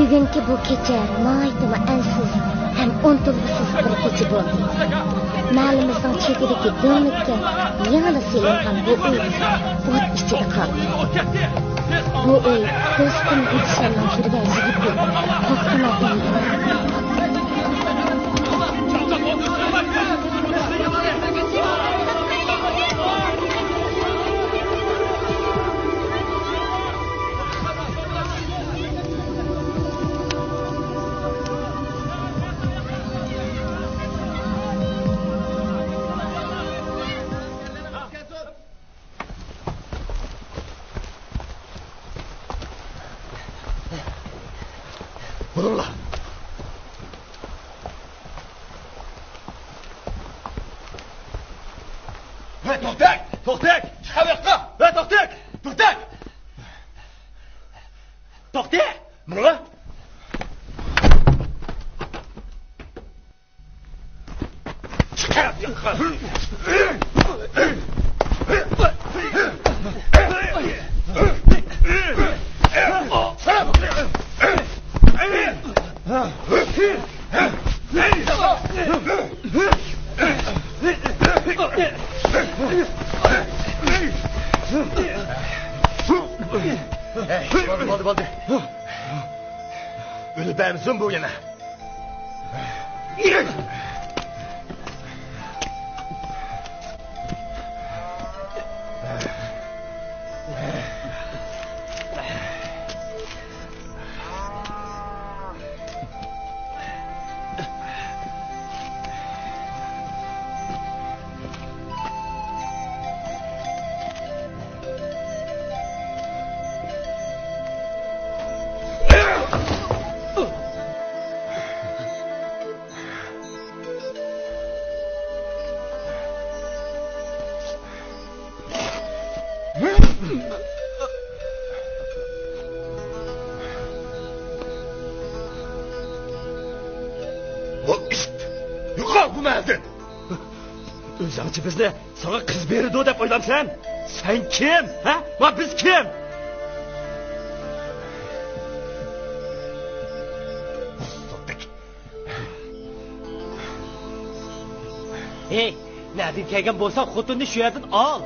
Bugünkü bu kecha nihoyatda ansiz ham unutilg'isiz bir kecha bo'ldi. Mahallimizning chetidagi do'nglikka yanada selingan bu uy o't ichida qoldi. Bu uy do'stim Gulshanning yurgan yigiti To'xtamay uyi. Bo'ldi. O'libamizmi bu yana? O'zingchi bizni sana qiz berdi deb o'ylamsan? Sen kim? Ha? Va biz kim? Hey, nereden kelgan bo'lsa xotinni shu yerdan ol.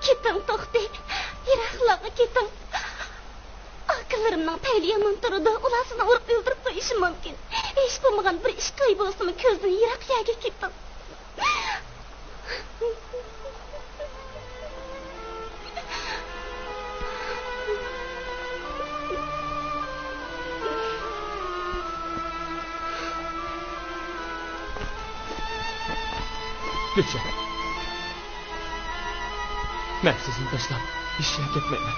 Keting to'xta. Yiroqlarga keting. Aqllarimning payliyaman turdi. Ular sizni urib o'ldirib qo'yishi mumkin. Hech bo'lmagan bir ish qilib bo'lsa-mu ko'zdan yiroq yerga keting. Gülşen. Ben sizni tashlab ishga ketmayman.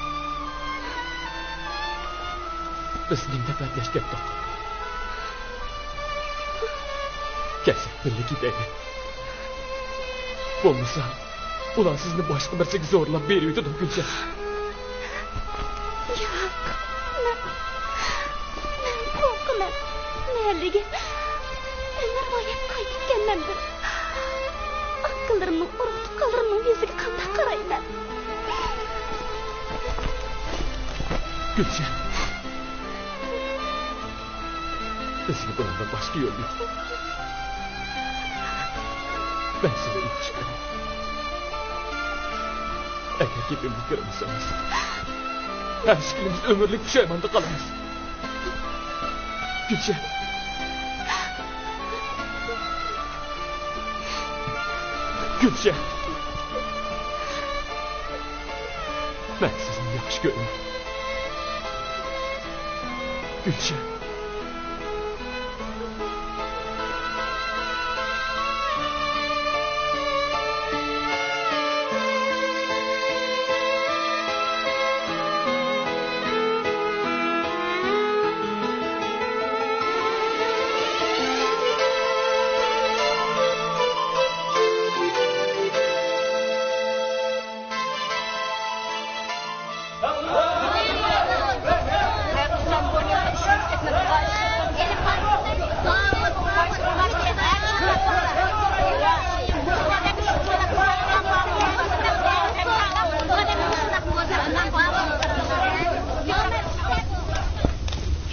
Biz mingta patlash ketdik. Kelsak birga ketaylik. Bo'lmasa, ular sizni boshqa birsiga zo'rlab beraydi, Gülşen. Yo'q. Men qo'rqaman. Mayliga. Men voyab qaytganmandir. Aqllarimning urug'-tuqqanlarimning yuziga qanday qarayman? Gülşen. Bizga bundan boshqa yo'l yo'q. Ben size yaxshi ko'raman. Agar ketimiz ko'rmasangiz, har ikkimiz umrlik pushaymonda qolamiz. Gulshan. Gulshan. Ben sizni yaxshi ko'raman. Gulshan.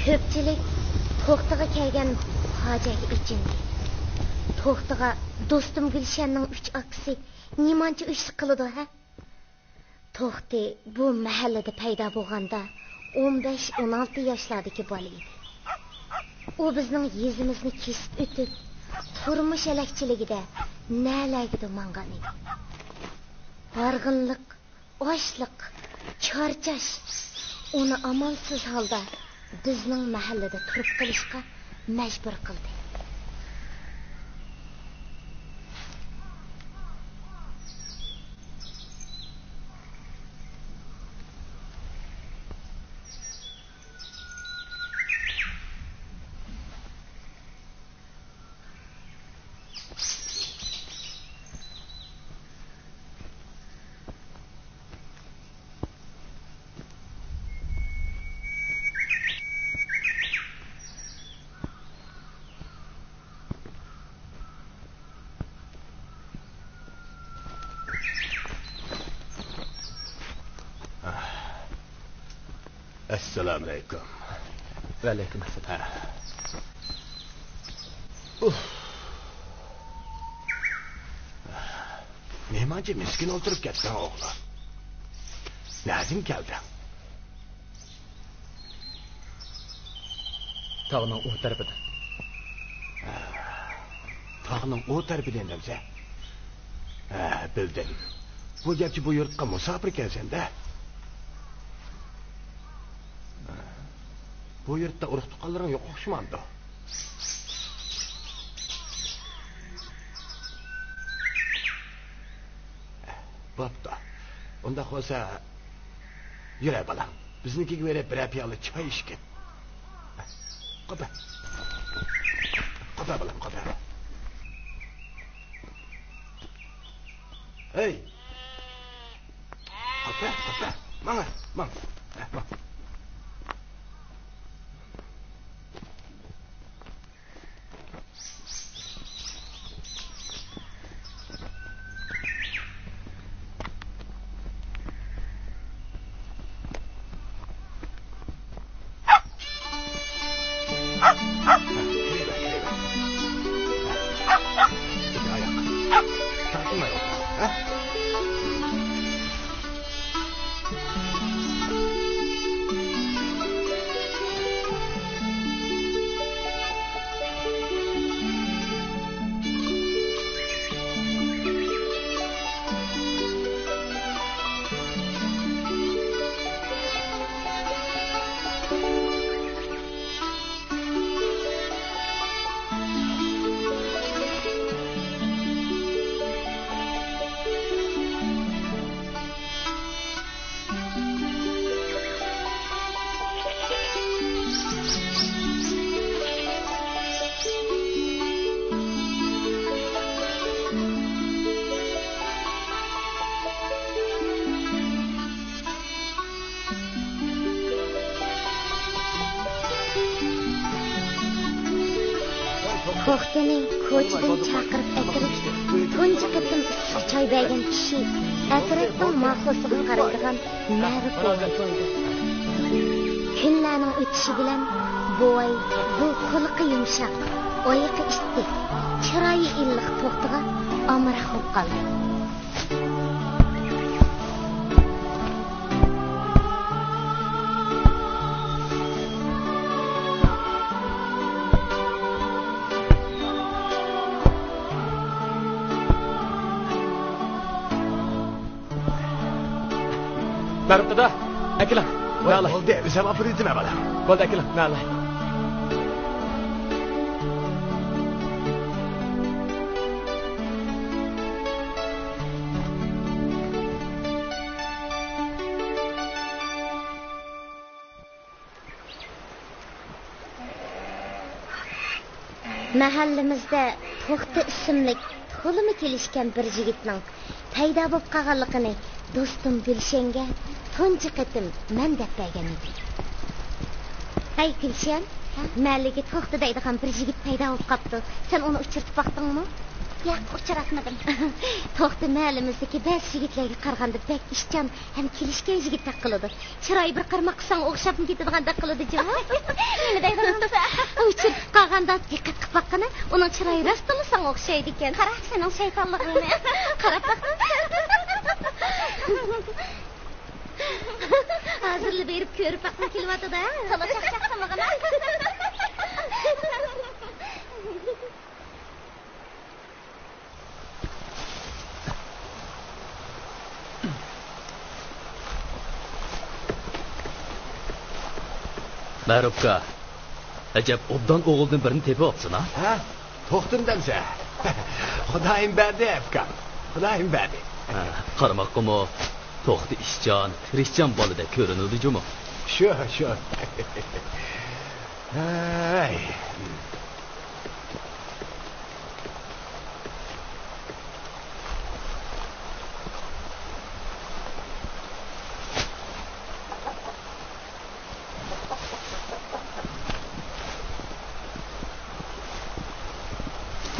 Ko'pchilik to'xtaga kelgan hojaga ichindi. To'xtaga do'stim Gulshanning 3 akasi nimancha ish qiladi ha? To'xti bu mahallada paydo bo'lganda 15-16 yoshlardagi bola edi. U bizning yezimizni kesib o'tib, turmush alakchiligida nalagiga mangan edi. Darg'inlik, ochliq, charchash uni amalsiz holda bizning mahallada turib qolishga majbur qildi. Assalamu alaikum. Ve aleyküm selam. Mehmoncha miskin o'tirib ketgan o'g'li. Lazim keldi. Tağının o tarafida. Tog'ning o tarafidan demsa. Bildim. Bu gapchi bu yurtga musofir kelsan-da. Bu yurtda urug' tuqqanlaring yo'q o'xshamadi. Bo'pti. Unda bo'lsa yura balam. Biznikiga berib bir piyola choy ichgin. Qo'pa. Qo'pa balam, qo'pa. Hey. Qo'pa, qo'pa. Mana, mana. To'xtaning ko'chadan chaqirib akirib, tunji qitim issiq choy bergan kishi atrofdan mahsusiga qaraydigan nari ko'ngil bo'ldi. Kunlarning o'tishi bilan boy, bu kuluqi yumshaq, oyiqi ittik, chiroyi illiq to'xtiga omroq bo'lib qoldi. Narıqda, akila. Nala. Oldu, bize vapur itme bala. Bo'ldi akila, nala. Mahallimizda To'xti ismli qo'limi kelishgan bir yigitning paydo bo'lib qolganligini do'stim Gulshanga tunji qatim men deb bergan edi. Hay Gulshan, maliga To'xti deydigan bir yigit paydo bo'lib qopti. Sen uni uchirib baqdingmi? Yo'q, uchratmadim. To'xti mahallimizdagi ba'zi yigitlarga qaraganda bek ishchan ham kelishgan yigitdek qiladi. Chiroyi bir qarmoq qilsang o'xshab ketadigandak qiladi javob. Nima deysansa? Uchirib qolganda diqqat qilib baqqana, uning chiroyi rostlasang o'xshaydi ekan. Qara, sening shaytonligingni. Qarab baq. Hozirli berib ko'rib baqma kelyapti-da. Sala chaqchaqsamag'ana. Ma'rufka, ajab obdan o'g'ildan birini tepib olsin, ha? To'xtindansa. Xudoyim berdi, afkam. Xudoyim berdi. Qarmoqqimi, To'xti ishchan, tirishchan bolada ko'rinadi juma. Shu. Ay.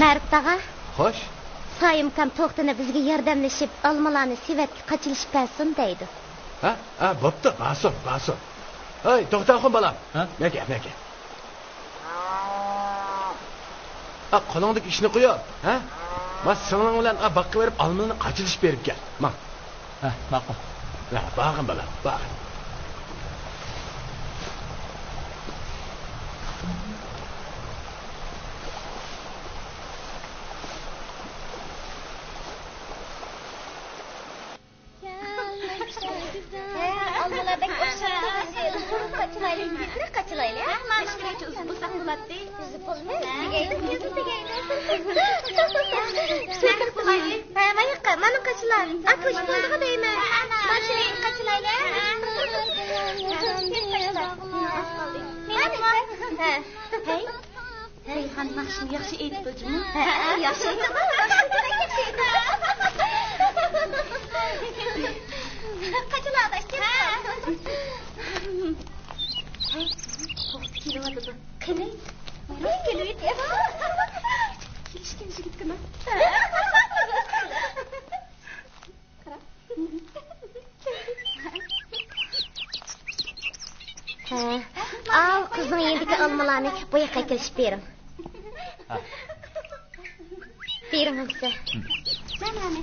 Ma'ruf tag'a, Xo'sh. Soyim kam To'xtini bizga yordamlashib, olmalarni Sivatga qochilishib bersin deydi. Ha, bo'pti, basur. Hey, to'xtaxon balam. Ha? Nega? Qo'lingdagi ishni qo'yib, ha? Mas singling bilan baqqa berib, olmani qochilishib berib kel. Ma. Ha, ma'qul. Ha, bag'im balam, bag'im. Olmalardek qachilayli. Mashkurachi uzib bo'lsa bo'ladi. Uzib bo'lmaydi. Mana qachilar. Aqlish bo'ldiga deyman. Mashina qachilayli. Hey. Reyhan mashina yaxshi aytdimi? Yaxshi aytdi. Qachilarda ishga. To'xti kelyapti. Qanday? Mana kelyapti. Kelishgan yigitmi? Al qizning yendiki olmalarni bu yoqqa kelishib berim. Berim bo'lsa. Mana.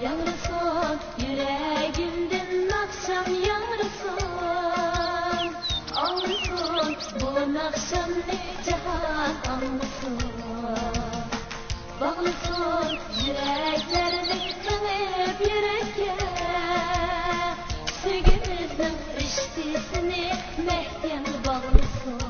Yangrıson, yüreğimden akşam yangrıson. Angrıson, bu akşam ne cihan angrıson. Bağlısın, yüreklerini kınıp yürekке. Sevgimizin riştisini mehkem bağlısın.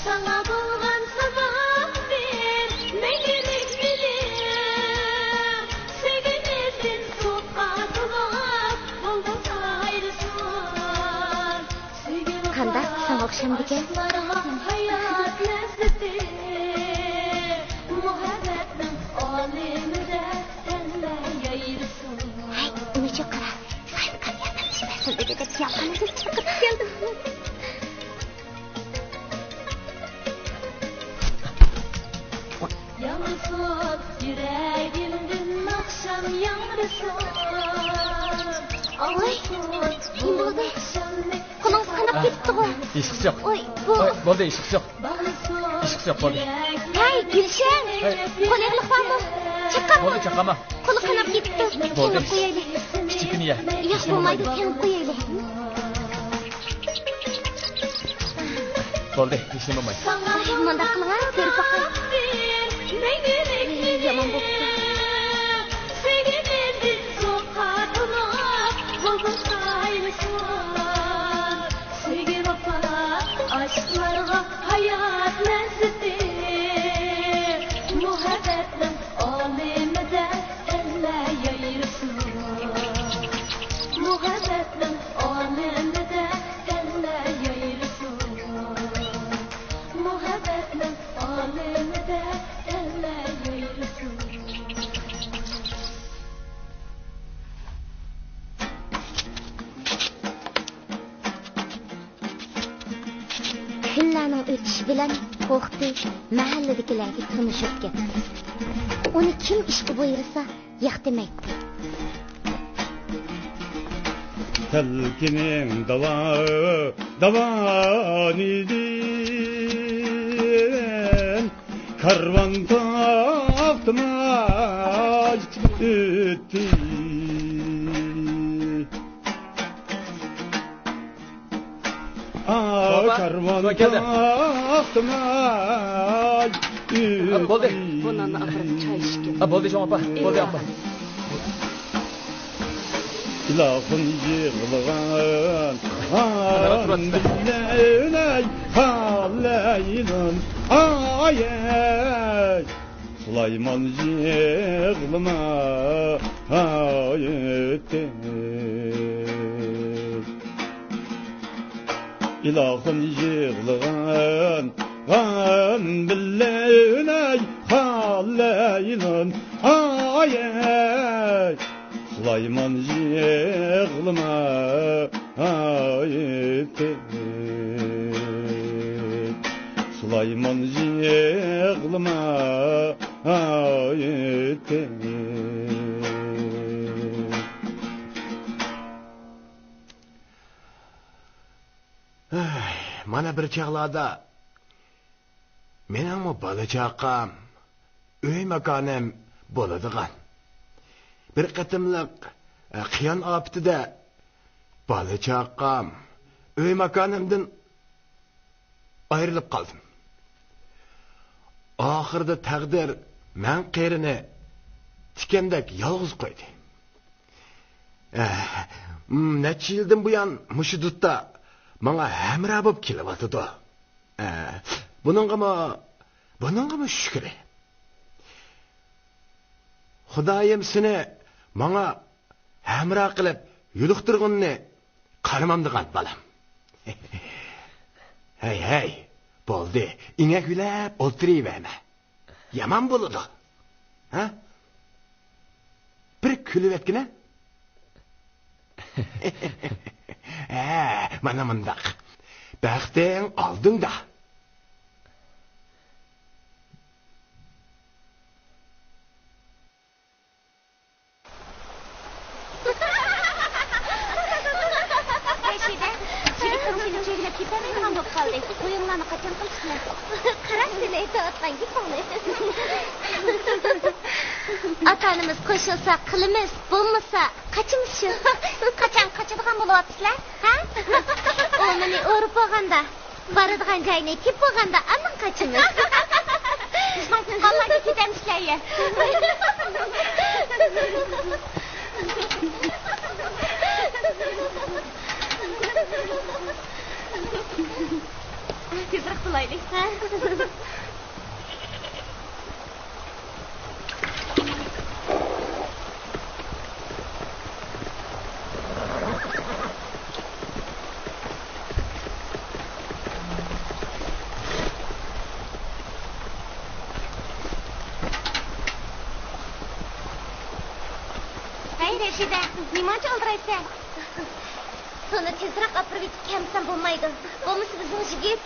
Sana bulgan sabah bir megelik bilir. Sevgimizin sokaklar buldan ayrısın. Qanday sen o'xshamdikan? Hayat lezzeti muhabbetin alemide sen dedi deb yaqiniga chiqib keldim. Yağmursun yüreğimden akşam yağmursun. Oy, bo'ldi. Qo'lingiz qanab ketdi-ku. Eshik yo'q. Oy, bu. Bo'ldi, eshik yo'q. Eshik yo'q bo'ldi. Hey, Gulshan. Qo'lingni qanmi? Chiqqan. Bo'ldi, chaqama. Qo'li qanab ketdi. Bo'ldi. Qo'yib qo'yaylik. Kichikini ye. Yo'q, bo'lmaydi, qo'yib qo'yaylik. Bo'ldi, hech nima bo'lmaydi. Manda qilinglar, ko'rib boqay. Yomon bo'pti. Aşklarga hayat lezzeti muhabbetin alemide elle yayırsın muhabbetin alemide elle yayırsın muhabbetin alemide elle yayırsın Kunlarning o'tishi bilan qo'rqdi, mahalladagilarga turmushib ketdi. Uni kim ishga buyursa, yo'q demaydi. Telkinin davanidin karvan tahtımaz öttü. Karvan tahtımaz öttü. Bo'ldi. Bundan axir choy ichgan. Bo'ldi, jon opa. Bo'ldi, opa. İlahın yığılğan Billeyney halleynın ayet Süleyman yığılma ayette İlahın yığılğan Billeyney halleynın ayet Süleyman yığılma ayette Süleyman yığılma ayette Mana bir çağlarda mening o balachaqam uy makonim bo'ladigan. Bir qatimliq qiyon optida balachaqam uy makonimdan ayrilib qoldim. Oxirida taqdir men qerini tikandek yolg'iz qo'ydi. Necha yildan buyon mushu dudda menga hamroh bo'lib kelyotdi. Buningga shukr. Xudoyim seni menga hamroh qilib yuluqtirganni qaramamdigan balam. Hey, bo'ldi. Inga gulab o'tirayverma. Yomon bo'ladi. Ha? Bir kulib etgina. Mana mundaq. Baxting oldingda. O'yinlarni qachon qilishlar? Qarash seni aytayotgan gapingni. Ota-onamiz qo'shilsa qilamiz, bo'lmasa qachimiz shu. Qachon qochadigan bo'lyapsizlar? Ha? O meni o'rib olganda, boradigan joyni kep bo'lganda amin qachimiz. Qollarga ketamizlar-ya. Tezroq qilaylik. Hey Rashida, nimacha oldiraysan? Sonu tezroq apirib yetib kelmasam bo'lmaydi. Bo'lmasa bizning yigit.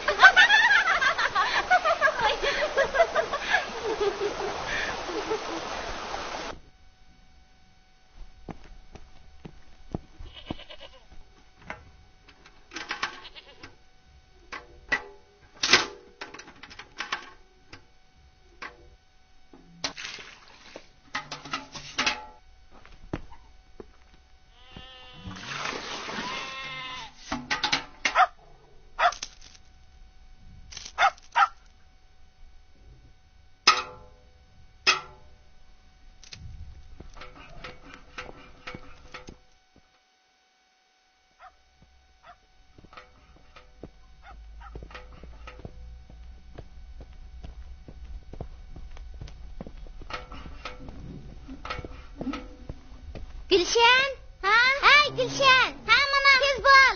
Gülşen? Ha? Hey Gülşen. Ha mana. Tez bol.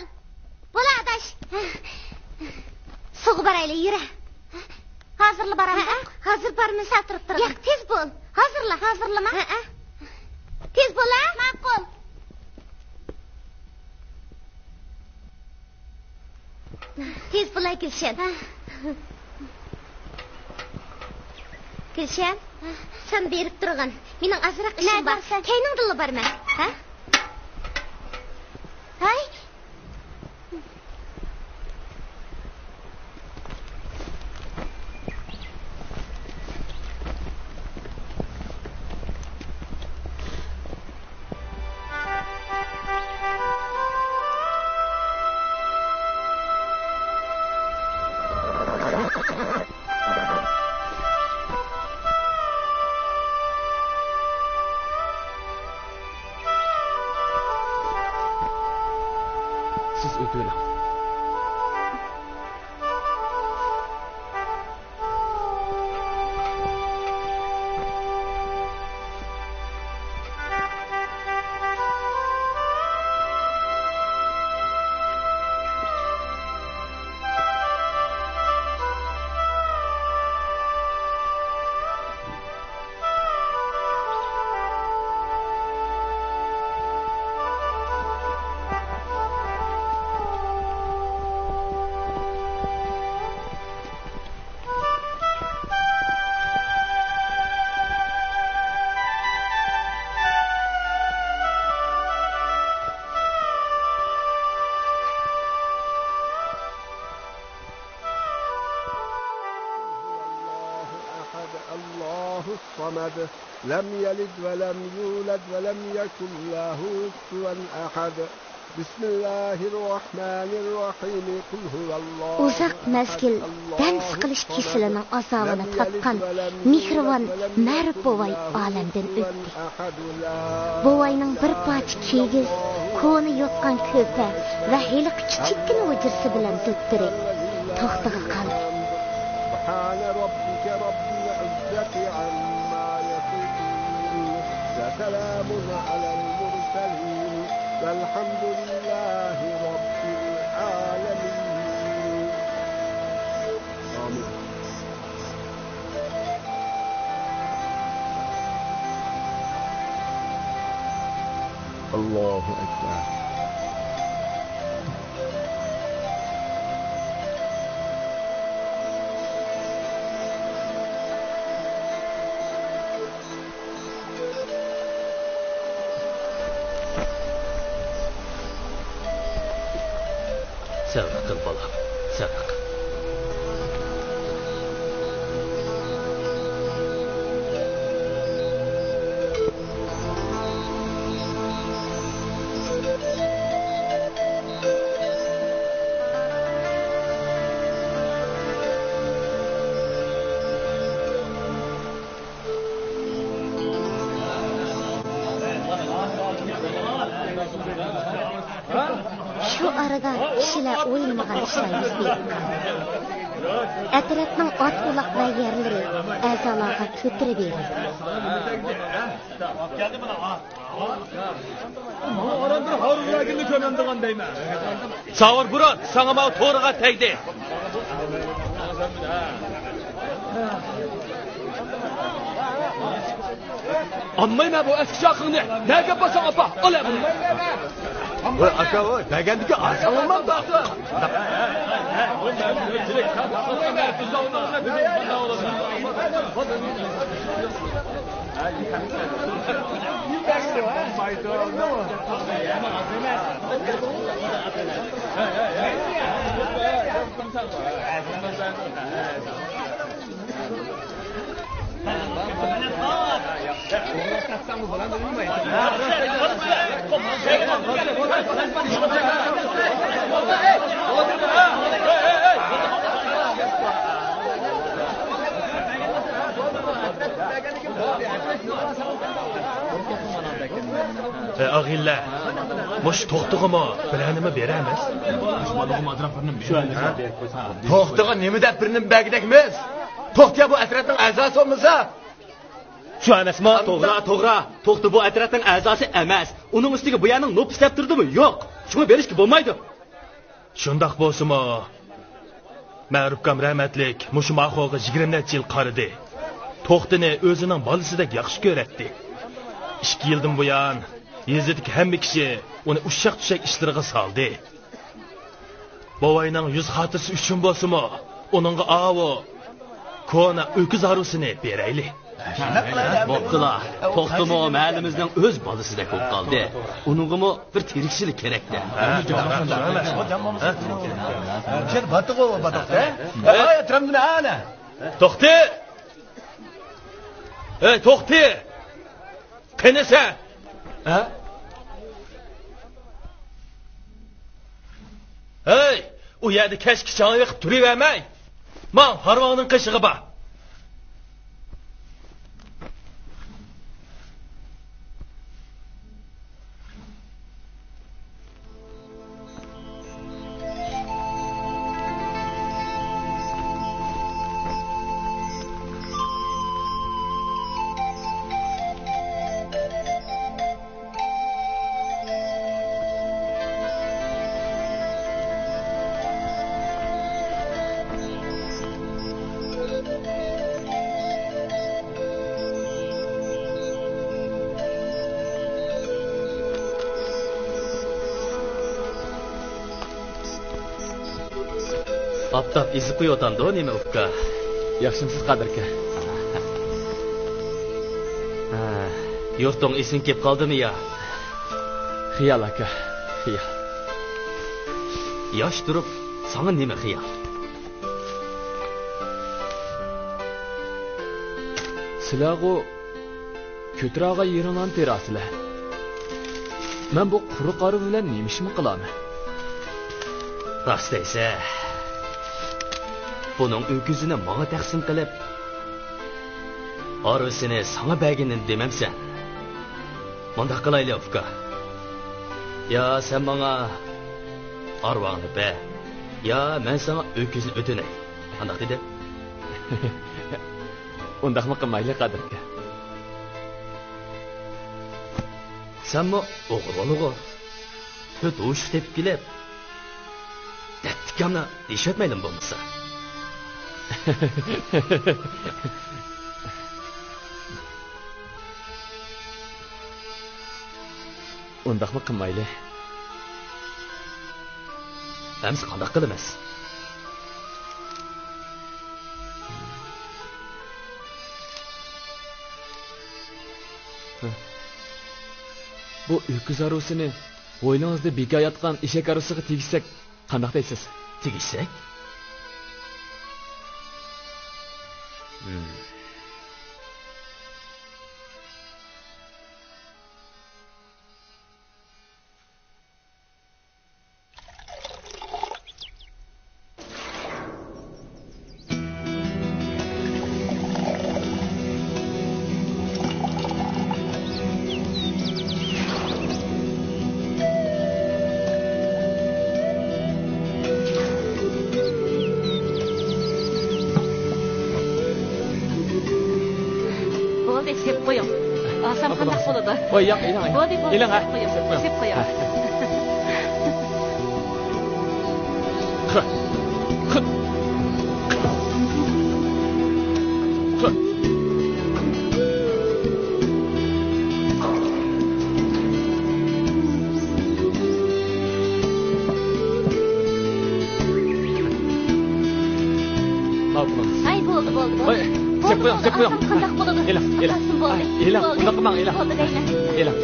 Bo'l adaş. Suğu barayla yürü. Hazırla baramız. Hazır barımı satırıp durun. Yo'q, tez bol. Hazırlama. Tez bol ha? Ma'qul. Tez bol Gülşen. Gülşen, sen berip turg'in. Mening azroq ishim bor. Keyningdilla borman, ha? Hay. Siz o'tib الله الصمد لم يلد ولم يولد ولم يكن له كفوا أحد بسم الله الرحمن الرحيم قل هو الله Uzaq mezgil dam siqilish kesilining azobini tatgan mehribon Ma'rif bovay olamdan o'tdi. Bovayning bir parcha kigiz, ko'ni yotgan ko'pa va hiliq kichikkina vujirsi bilan do'ttirib to'xtaga qoldi. سبحان ربك رب العزة عما يصفون وسلام على المرسلين والحمد لله رب العالمين آمين. الله أكبر. Sabr qil bolam, sabr qil. Şu arada kişiler o'ylamagan ishlar yuz berib qoldi. Atrofning ot uloq va yerlari a'zolarga ko'tirib berildi. Savur Burat, sana ma to'g'riga tegdi. Anlayma bu eski şarkını. Ne yapasan apa? Al ya bunu. Bu aka o. Degandiki arsan olmam da. Ağilla. Muş to'xtig'imi bilanimi beramiz. To'xtig'i nima deb birini bagdakmiz? To'xtiya bu atratning a'zosi. Shu emasmi? To'g'ri. To'xti bu atratning a'zosi emas. Uning ustiga bu yerning nopis deb turdimi? Yo'q. Shuni berishga bo'lmaydi. Shundoq bo'lsa-mu, Ma'rufkam rahmatlik mushu mahvoga 20 necha yil qaridi. To'xtini o'zining bolasidek yaxshi ko'ratdi. 2 yildan buyon yezidagi hamma kishi uni ushaq-tushak ishlariga soldi. Bovayning yuz xotirasi uchun bo'lsa-mu, uningga avo kona o'kiz arusini berayli. Bo'ptilar. To'xtimi mahallimizning o'z bolasidek bo'lib qoldi. Uningimi bir tirikchilik kerakda. Sen batiqo batiqda? Ay, tramdini ana. To'xti! Ey, to'xti! Qanisa? Ha? Hey, u yerda kashki chang yiqib turavermay. Men Farvoning qishig'i bor. Aptab ezib qo'yotandi nima uka? Yaxshimsiz Qadirka? Yurting esing kelib qoldimi ya? Xiyol aka, xiyol. Yosh turib, sana nima xiyol? Sizlarga ko'traga yerinan terasizlar. Men bu quruq qori bilan nima ishmi qilaman? Rost aysa, buning o'kizini menga taqsim qilib, orasini sana berginin demamsan. Bunda qilayli uka. Ya sen bana arvani ber, ya men sana o'kizni o'tinay. Qanday dedi? Undaqmi qilmayli Qadirka. Senmi o'g'ri to'rt ush deb kelib, dattikamni deyishmaylim bo'lmasa. Undaqmi qilmayli. Ems qanday qilamiz? Bu o'kiz arusini o'ylangizda bekayotgan eshak arusiga tegishsak qanday deysiz? Tegishsak? Qo'y, ilang. Ilang ha. Sep qo'yam. kalkmamız. Ay bo'ldi. Ay, çek buyang. Qandoq bo'ladi? Elam. Bo'ldi. Elam, undaq qilmang, elam. Bo'ldi deyla. Elam.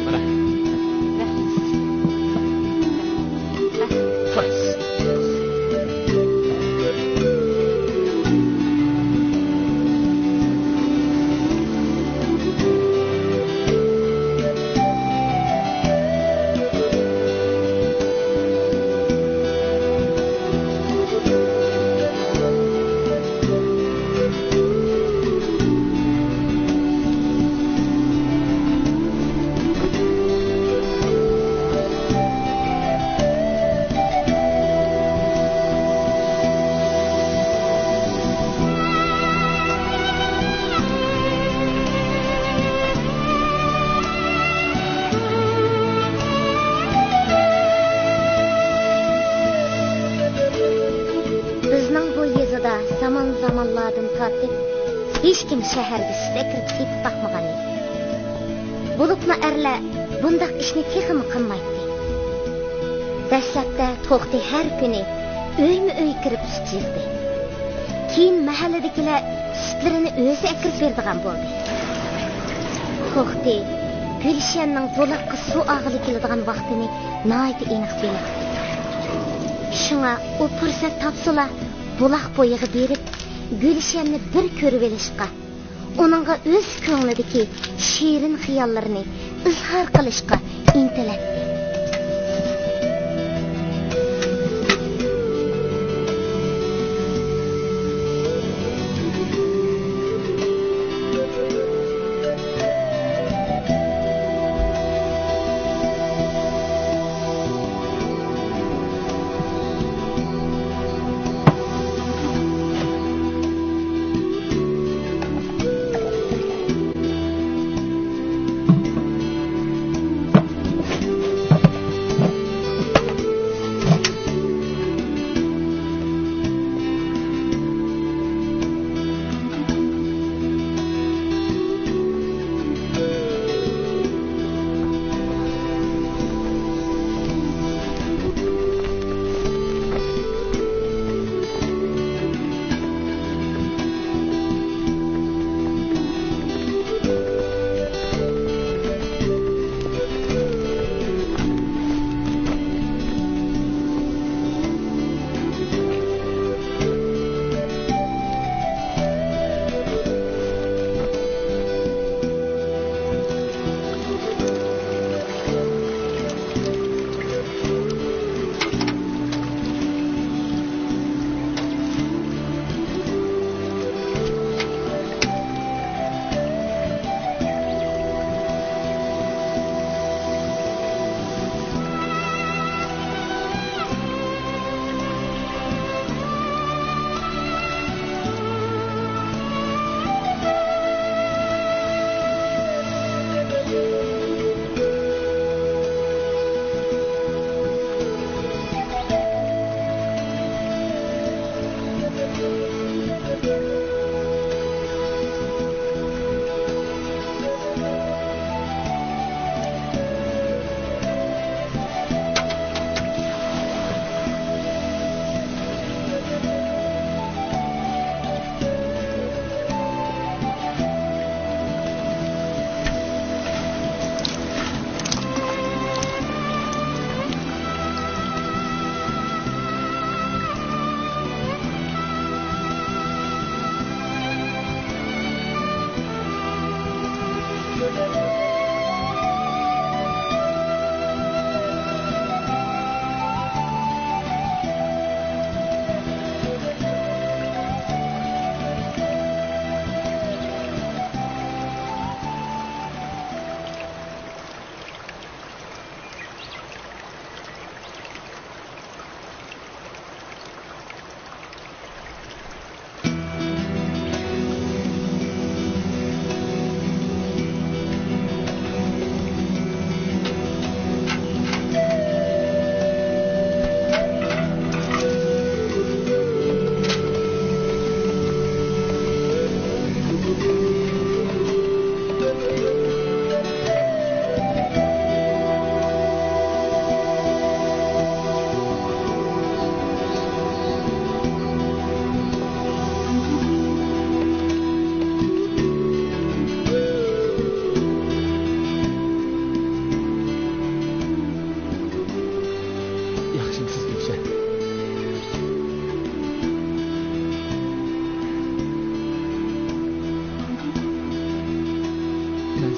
Mana. zamonlardan tortib hech kim shaharga sakirib ketib boqmagan edi. Bulupma erlar bundaq ishni texmi qilmaydi. Dastlabda to'xti har kuni uyma-uy kirib sut yig'di. Keyin mahalladagilar sutlarini o'zi akirib berdigan bo'ldi. To'xti Gulshanning buloqqa suv og'ili keladigan vaqtini nihoyat aniq biladi. Shunga u fursat topsala buloq bo'yiga berib Gulshanni bir ko'rib olishga, uningga o'z ko'nglidagi shirin xiyollarini izhor qilishga intiladi.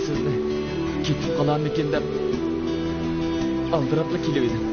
sizni ketib qolarmikin deb aldirabla kelib edim.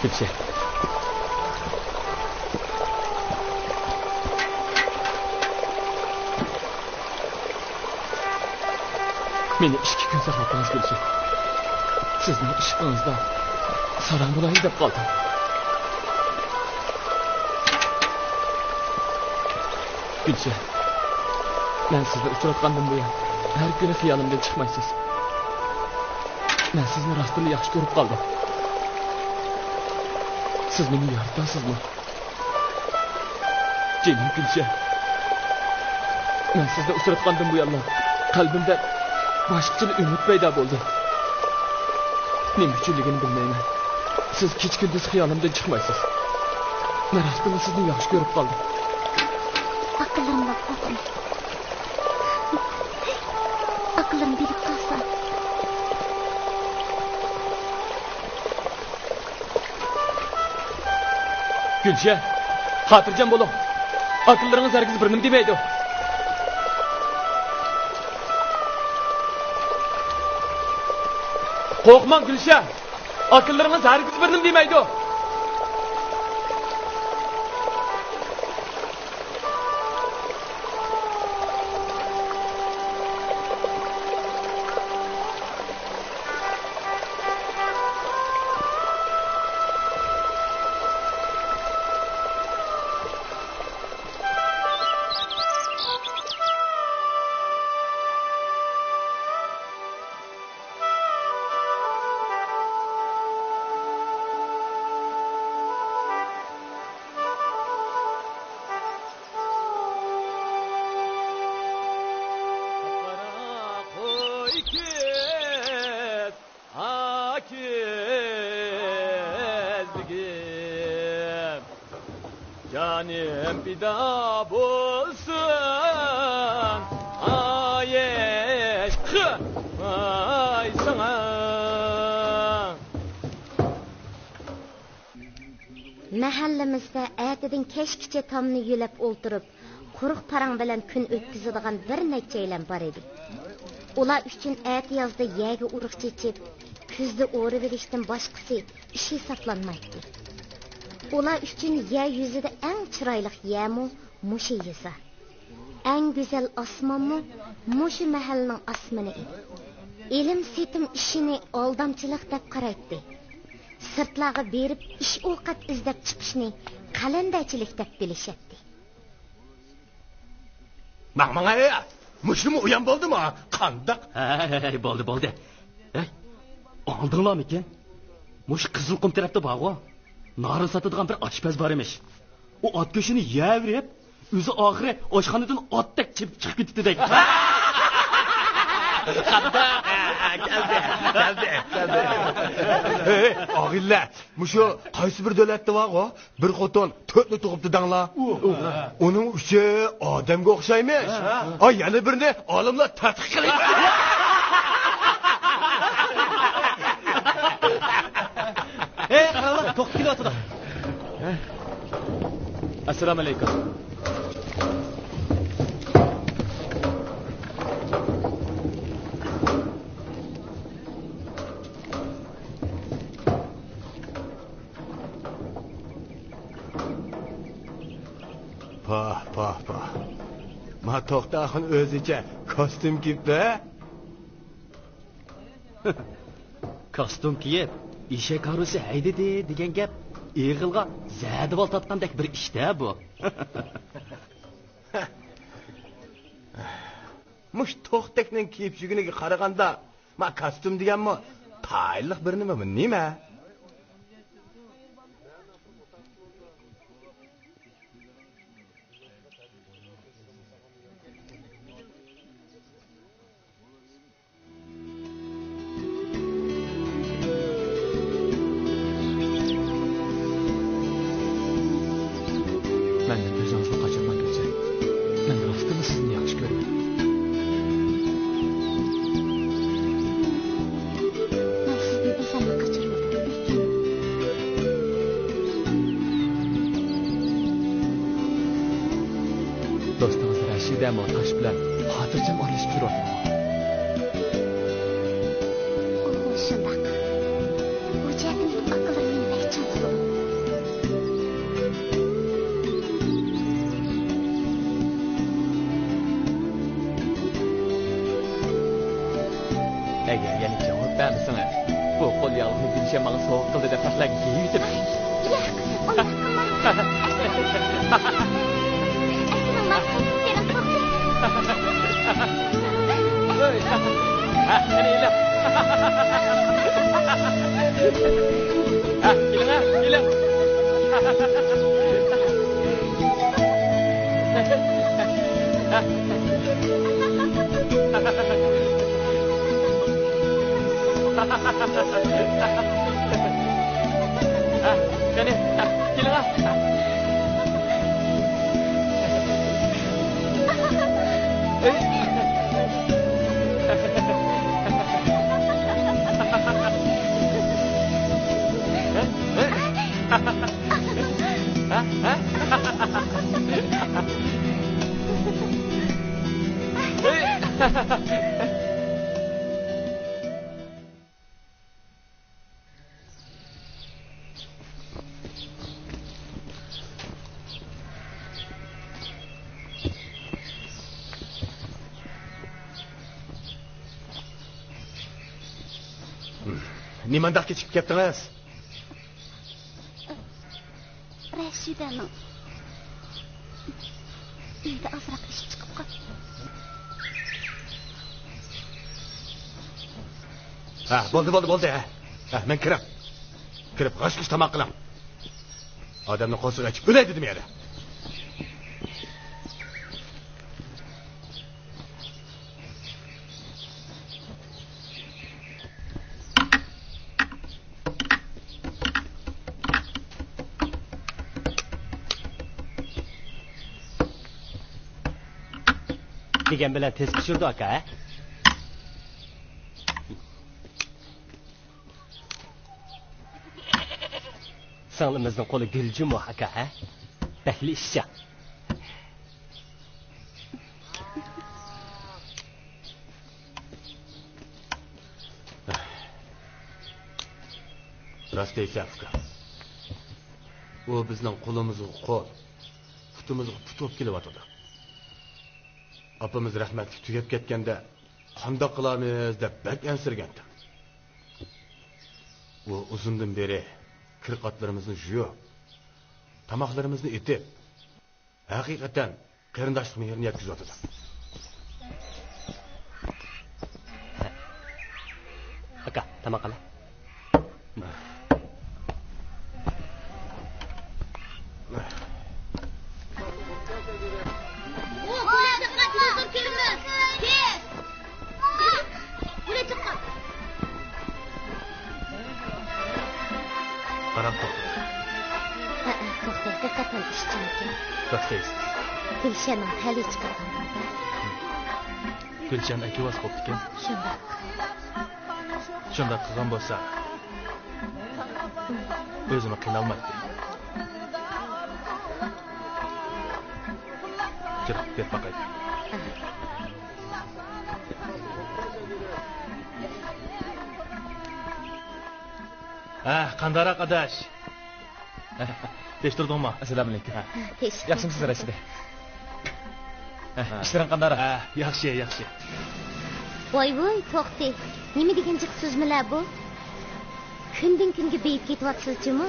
Gülşah. Meni 2 kun saqladingiz Gülşah. Sizning ishqingizda saran bo'layin deb qoldim. Gülşah. Men sizni uchratgandan buyon har kuni xiyolimdan chiqmaysiz. Men sizni rostdan yaxshi ko'rib qoldim. Siz meni yaratasizmi? Jinim Gülşah. Men sizni uchratgandan buyon qalbimda boshqacha umid paydo bo'ldi. Nima uchunligini bilmayman. Siz kech-kunduz xiyolimdan chiqmaysiz. Men rostdan sizni yaxshi ko'rib qoldim. Aqllarimda qo'rqdim. Aqlim berib qolsa. Gülşah, xotirjam bo'ling. Aqllaringiz hargiz bir nima demaydi. Qo'rqmang Gülşah. Akıllarınız herkes birinin demeydi o. Canim fida bulsun ay eşkı ay sana. Mahallamizda ertadan kechgacha tomni yulab o'ltirib, quruq parang bilan kun o'tkazadigan bir nechalar bor edi. Ular uchun erta yozda yaga urug' chechib, kuzda o'rib olishdan boshqasi ish hisoblanmaydi. Ular uchun yer yuzida eng chiroyli yermu mushu yesa. Eng go'zal osmonmu mushu mahalning osmoni edi. Ilm setim ishini oldamchilik deb qaraydi. Sirtlarga berib ish ovqat izlab chiqishni qalandachilik deb bilishadi. Maqmanga mushumi uyan bo'ldimi? Qandoq? Hey, bo'ldi. Hey, oldinglarmi ekan? Mush Qizilqum tarafda bor-ku. Nari satadigan bir oshpaz bor emish. U ot go'shini yeverib, o'zi oxiri oshxonadan otdek chiqib ketdi. Geldi. Hey, og'illar, mushu qaysi bir davlatda bor-ku, bir xotin to'rtni tug'ibdi danglar. Uning uchi odamga o'xshaymish. Ay, yana birini olimlar tadqiq qilyapti. Hey, qaranglar, to'qib kelyapti. Assalomu alaykum. Pa. Ma to'xtaxin o'zicha kostyum kiyibdi. Kostyum kiyib, eshak harusi haydadi degan gap eg'ilga zadivol tatgandek bir ishda bu. Mush to'xtakning kiyib yurganiga qaraganda, ma kostyum deganmi? Tayliq bir nima? Menden gözünüzü kaçırmak için. Ben rastını sizni yaxshi ko'raman. Men sizni esanni qochirmadim. Do'stingiz Rashida Motash bilan xotirjam oralashib yuryapman. Shundoq. Bu jahonning aqlining nechasi? Eğer yani cevap vermesene, bu kol yağını gülüşen bana soğuk kıldı da taşlar giyiyordu. Ya, onu Nimandaq kechikib ketdingiz? Rashidaning uyda azroq ish chiqib qoldi. Ha, bo'ldi. Ha, men kirib g'ash-g'ish tomoq qilam. Odamni qo'lsiz ochib o'lay dedim yana. degan bilan tez pishirdi aka. Singlimizning qo'li guljumo aka, ha? Bahli ishcha. Rost deysan, uka. U bizning qo'limizga qo'l, putimizga put bo'lib kelyotdi. Apamiz rahmatli tugab ketganda qandoq qilamiz deb bak ansirgandi. U uzundan beri kirqatlarimizni yuvib, tomoqlarimizni etib, haqiqatan qarindoshlik mehrni yetkazadi. Aka, tomoq qila. Gülşen'in hali çıkardı. Gülşen akivas koptu. Şunda. Şunda qilgan bo'lsa, o'zini qiynalmaydi. Chiroq deb baqay. Qanday arkadaş? Teştirdingmi? Assalomu alaykum. Teşekkür. Yaxshimisiz Rashida? İşlerin qanday? Yaxshi. Voy, to'xta. Nima degan jiq so'zmilar bu? Kundan kunga beyib ketyapsiz-chimi?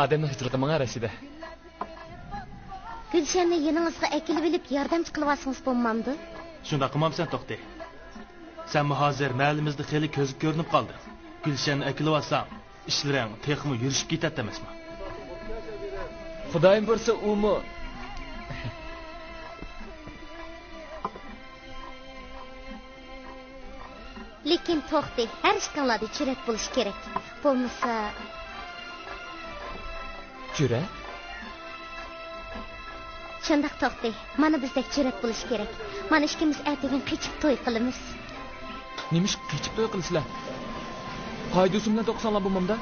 Adamni hijrati menga Rashida. Gülşen'ni yaningizga akilib olib yordamchi qilyapsiz bo'lmamdi? Shunda qilmamsan to'xta. Sen hozir mahallimizda xeli ko'zib ko'rinib qoldi. Gülşenni akilib olsang, ishlaring texmi yurishib ketadi emasmi? Xudoyim bo'lsa, u Lekin to'xta, har ishlarda chirak bo'lish kerak. Bo'lmasa Jura? Shundaq to'xta. Mana bizdek chirak bo'lish kerak. Mana ikkimiz ertagan qechib to'y qilamiz. Nimish qechib to'y qilasizlar? Qaydusim bilan to'qsonlar bo'lmamda?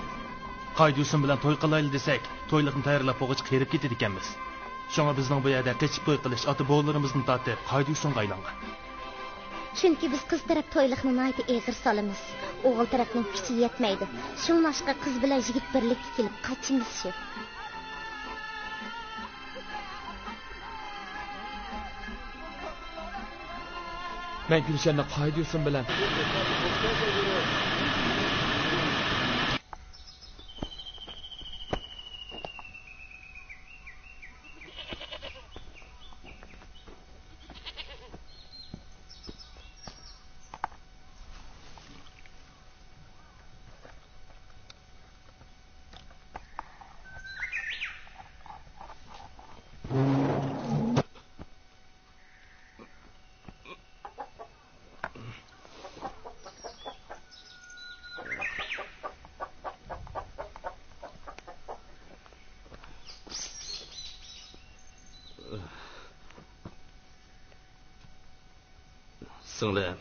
Qaydusim bilan to'y qilaylik desak, to'yliqni tayyorlab qo'g'ich qerib ketadi ekanmiz. Shunga bizning bu yerda qechib to'y qilish ota-bolalarimizni tortib, qaydusumga aylangan. Chunki biz qiz taraf to'yliqni nayta eg'ir solamiz. O'g'il tarafning kuchi yetmaydi. Shunlashqa qiz bilan yigit birlikka kelib qachimiz shu. Men Gulshanni qaydusim bilan Singlim,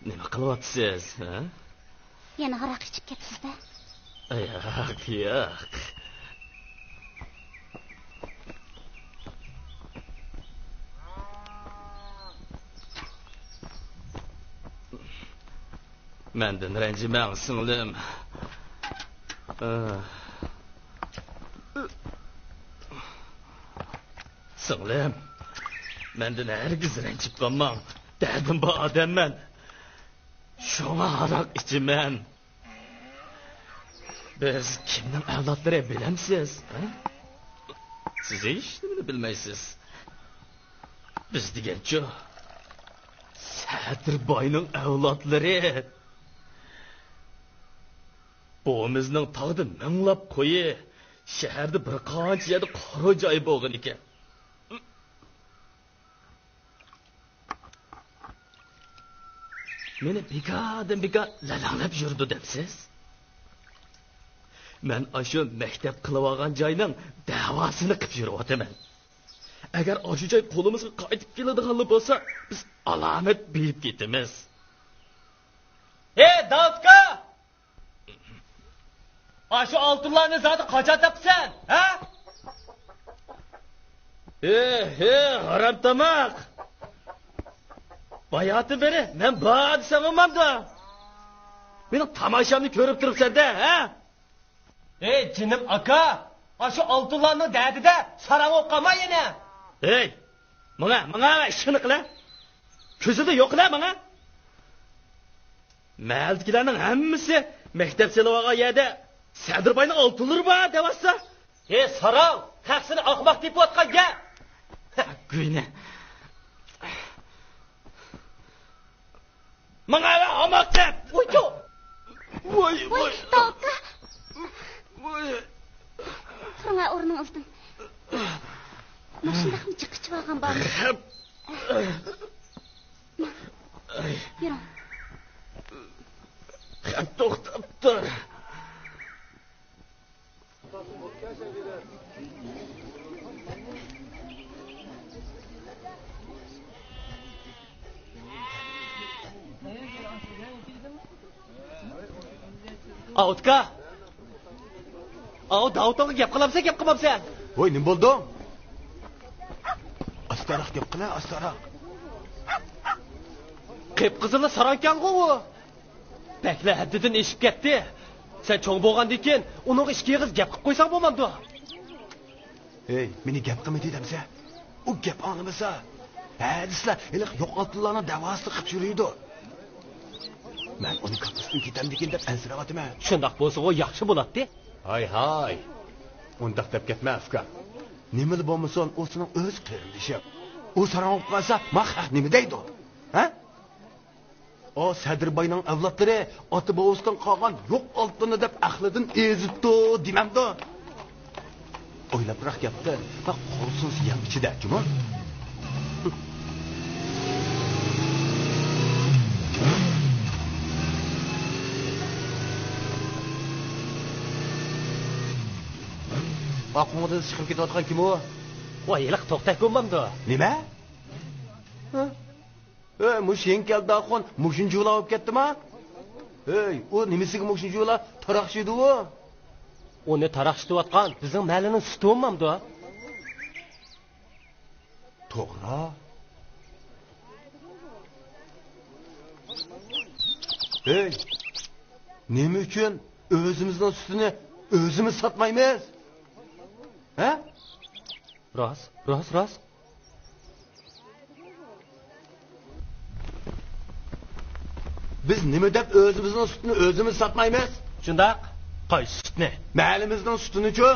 nima qilyapsiz, ha? Yana aroq ichib ketibsiz-da? Yo'q. Mendan ranjimang, singlim. Singlim, mendan hargiz ranjib qolmang. Derdim bu adamman. Şuna arak içimen. Biz kimning avlodlari bilamsiz? Siz hech nimani bilmaysiz. Biz degancha Sadirboyning avlodlari. Bo'mizning tog'da minglab qo'yi, shaharda bir qancha yerda qora joy bo'lgan ekan. Meni bekadan beka lalanglab yurdi debsiz. Men ashu maktab qilib olgan joyning davosini qilib yuryapman. Agar ashu joy qo'limizga qaytib keladigan bo'lsa, biz alomat berib ketamiz. Ey, Davudka! Ashu oltinlarni zoti qachon topsan, ha? Haram tamoq. Bayatı beri, men bari savunmamda. Benim tamashamni ko'rib turibsan-da, ha? Ey, jinim aka, ashu oltinlarning dardida sarang o'qama yana. Ey, menga ishini qila. Ko'zida yo'qla menga. Maldikilarning hammasi maktab selavaga yerda Sadirboyning oltinlari bor devasa. Ey, sarang, haqsini oqmoq deb o'tqanga. Guyna. Mengapa amak cep? Wujo. Voy. Toka. Sarang o'rningizdan. Mashina ham chiqib olgan bormi? Yuring. To'xtabdi. Davudka. Davudga gap qilamsan? Voy, nima bo'ldi? Astaroq gap qila, astaroq. Qip-qizilni sarankan-ku u. Bakla haddidan eshib ketdi. Sen cho'ng bo'lgandan keyin uning ishga yig'iz gap qilib qo'ysang bo'lmamdi. Ey, meni gap qilma deydimsa. U gap anlamasa, hadislar iliq yo'qotlarni davosini qilib yuriydi. Men uni kapustin ketam degan deb ansirayotiman. Shundoq bo'lsa, u yaxshi bo'ladi. Hay. Undaq deb ketma, Afka. Nima bo'lmasin, u sening o'z qarindishi. U sarang o'qib qolsa, mahaq nima deydi? Ha? O Sadirboyning avlodlari ota bobosidan qolgan yo'q oltinni deb aqlidan ezibdi, demamdi. O'ylabroq gapdi. Va qo'rsin siyam ichida, juma. Aqmoqdan chiqib ketayotgan kim u? Voy, iliq to'xtab ko'rmamdi. Nima? Mushin keldi-xon, mushin jo'la olib ketdimi? Ey, u nimasiga mushin jo'la taraqshidi u? Uni taraqshitayotgan bizning malining suti bo'lmamdi. To'g'ri. Ey, nima uchun o'zimizning sutini o'zimiz sotmaymiz? Ha? Rost. Biz nima deb o'zimizning sutini o'zimiz sotmaymiz? Shundoq. Qaysi sutni? Malimizning sutini-ku.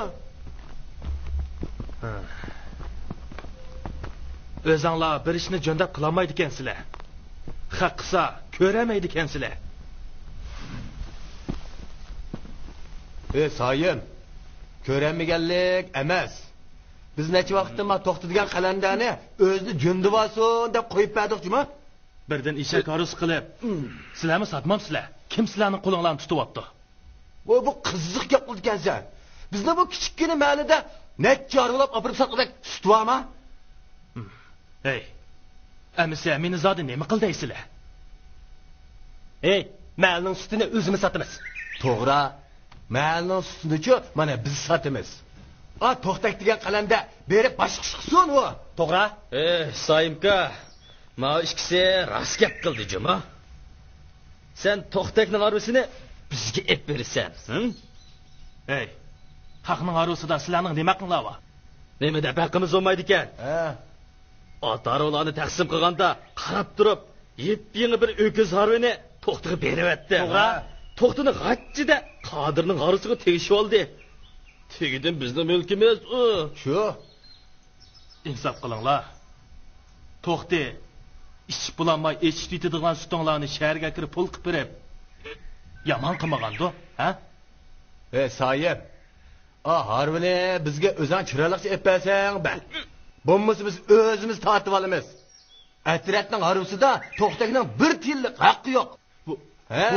O'zinglar bir ishni jo'ndab qila olmaydi ekansizlar. Haq qilsa ko'ramaydi ekansizlar. Ey, Soyim. Ko'ramaganlik emas. Biz necha vaqtdan ma to'xtadigan qalandani o'zini jo'ndib olsin deb qo'yib berdik-mi? Birdan eshak aruz qilib, sizlarni sotmamsizlar. Kim sizlarni qo'linglarni tutib oldi? Bu qiziq gap qildi ekansan. Bizda bu kichikgina mallida necha aralab olib sotqadak sut bormi? Ey, amisa meni zodi nima qildaysizlar? Ey, malning sutini o'zimiz sotamiz. To'g'ri. Malning sutini-ku mana biz sotamiz. To'xtak degan qalanda berib boshqa chiqsin u. To'g'ri? Sayimka, ma ikkisi rost gap qildi juma. Sen to'xtakning arusini bizga ep bersan, Ey, haqning arusida sizlarning nima qilinglar? Nima deb haqqimiz bo'lmaydi ekan? Ata-arvalarni taqsim qilganda qarab turib, yep-yangi bir öküz harvini to'xtiga beribdi. To'g'ri. To'xtini g'achchida Qodirning g'arisiga tegishib oldi. Tegidan bizning mulkimiz u. Shu. insof qilinglar. To'xti. İşib bulanmay eçib yetadigan sutinglarni shaharga kirib pul qilib berib. Yomon qilmagandu, ha? Sayib. Harvini bizga o'zing chiroyliqcha epasang, ba. Bo'lmasa biz o'zimiz tortib olamiz. Atratning harvisida to'xtakning bir tillik haqqi yo'q. Ha?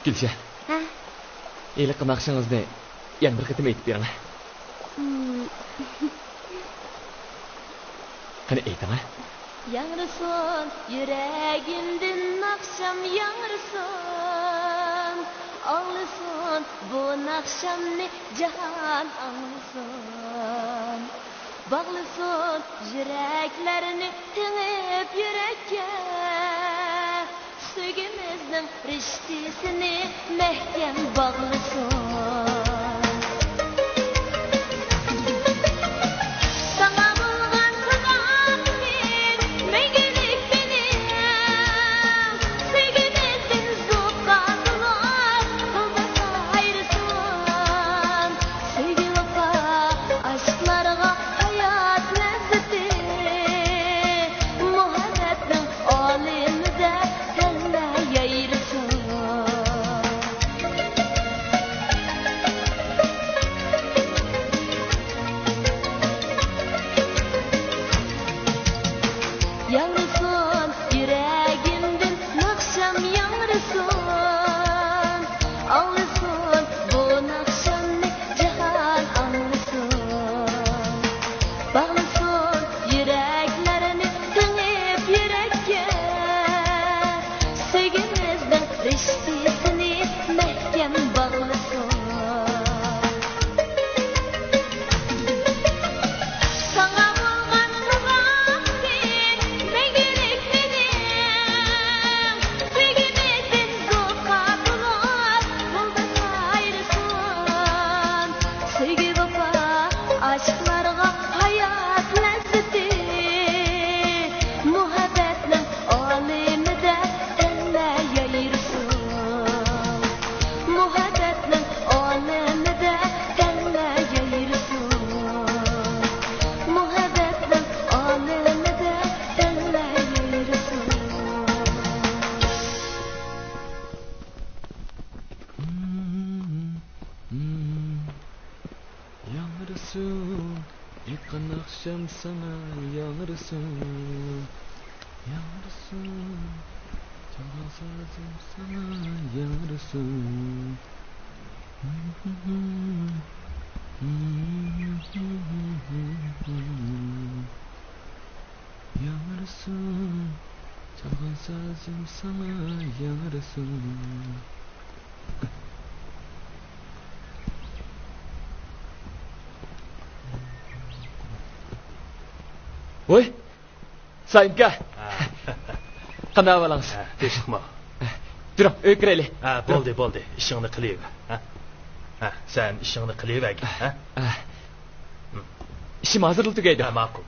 Gülşen. Ha? İyilik qilmoqchingizni yana bir qitim aytib bering. Qani ayting. Yangrıson yüreğimden akşam yangrıson Ağlısın bu akşam ne cihan ağlısın Bağlısın yüreklerini tınıp yürekke Söygümüzün riştisini mehkem bağlısın Sana yanırsın, yanırsın, çalan sazım sana yanırsın. Yanırsın, çalan sazım sana yanırsın. Voy, Sayınka. Qanday ahvolingiz? Teshikma. Turing, uy kiraylik. Bo'ldi. Ishingni qilaver. Sen ishingni qilaver, ha? Ishim hozir tugaydi. Ma'qul.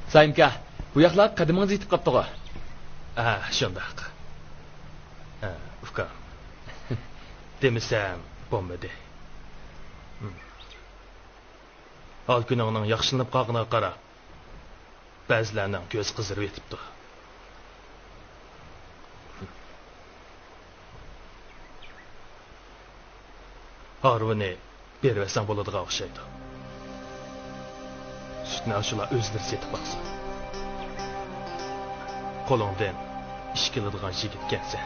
Sayınka, bu yoqlar qadimingiz yetib qopti-ku. Shundoq. Ukam. Demisam, bo'lmadi. Al günahının yaxşılanıp qalğına qarab, bəzilərinin göz qızırıb etibdi. Harvini bervəsən boladığa oxşaydı. Sütünü aşıla özləri setib baxsın. Qolundan iş qıladigan yigit gəlsə.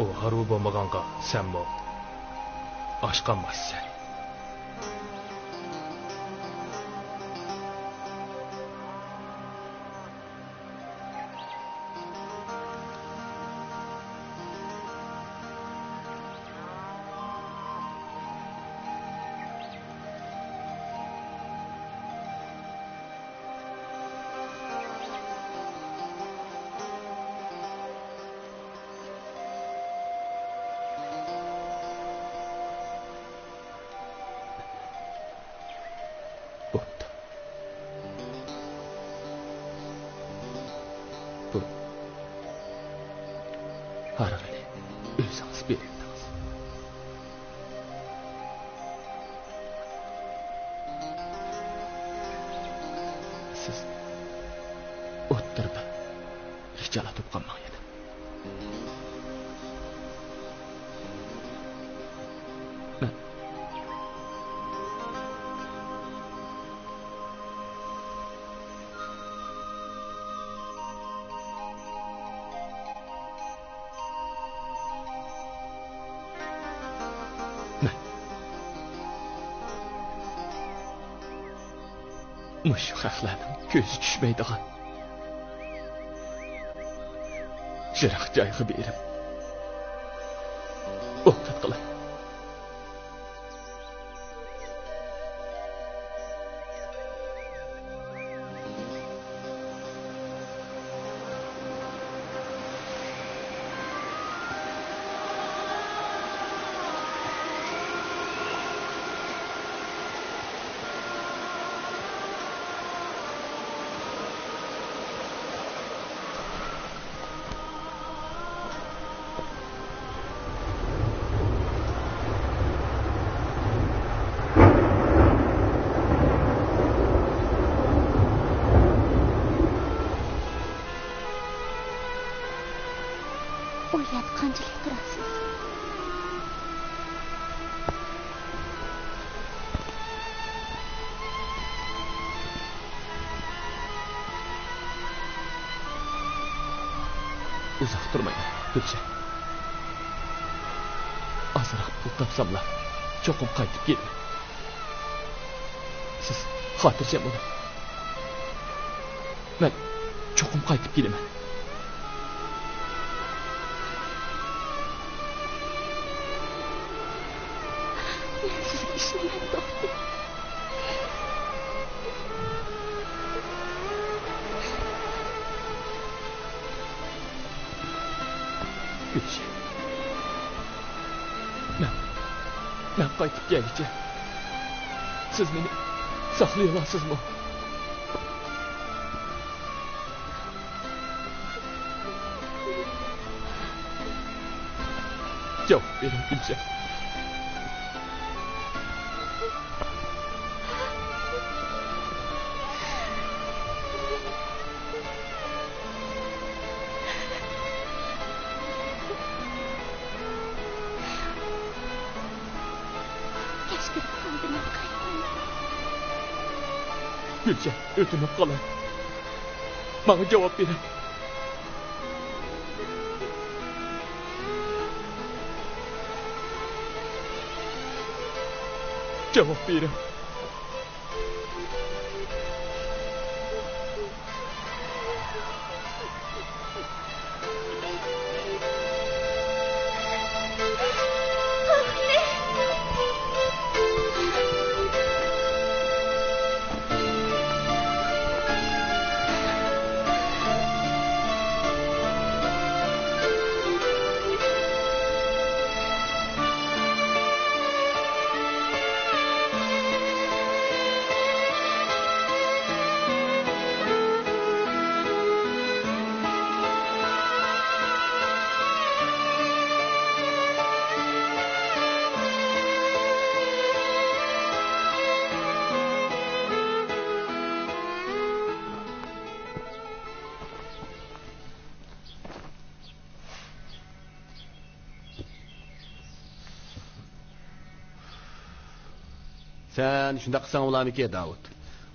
O harvu bo'lmaganqa senmi oshqanmasan. Arag'ini o'zingiz berindingiz. Siz o'ttirdi. Hijolatib qolmang edi. Mushu xalqlarning ko'zi tushmaydigan jiroq joyga berib o'qit qilay. O'ylab qanchalik turasiz? Uzoq turmayman, Gulshan. Ozroq pul topsamlar, cho'qim qaytib kelaman. Siz xotirjam bo'ling. Men cho'qim qaytib kelaman. Men sizga ishonaman, doktor. Gulshan. Men qaytib kelguncha siz meni saqlay olasizmi? Javob bering, Gulshan. Gulshan, o'tinib qolay. Menga javob bering. Javob bering. Sen shunda qilsang bo'lamiki, Davud.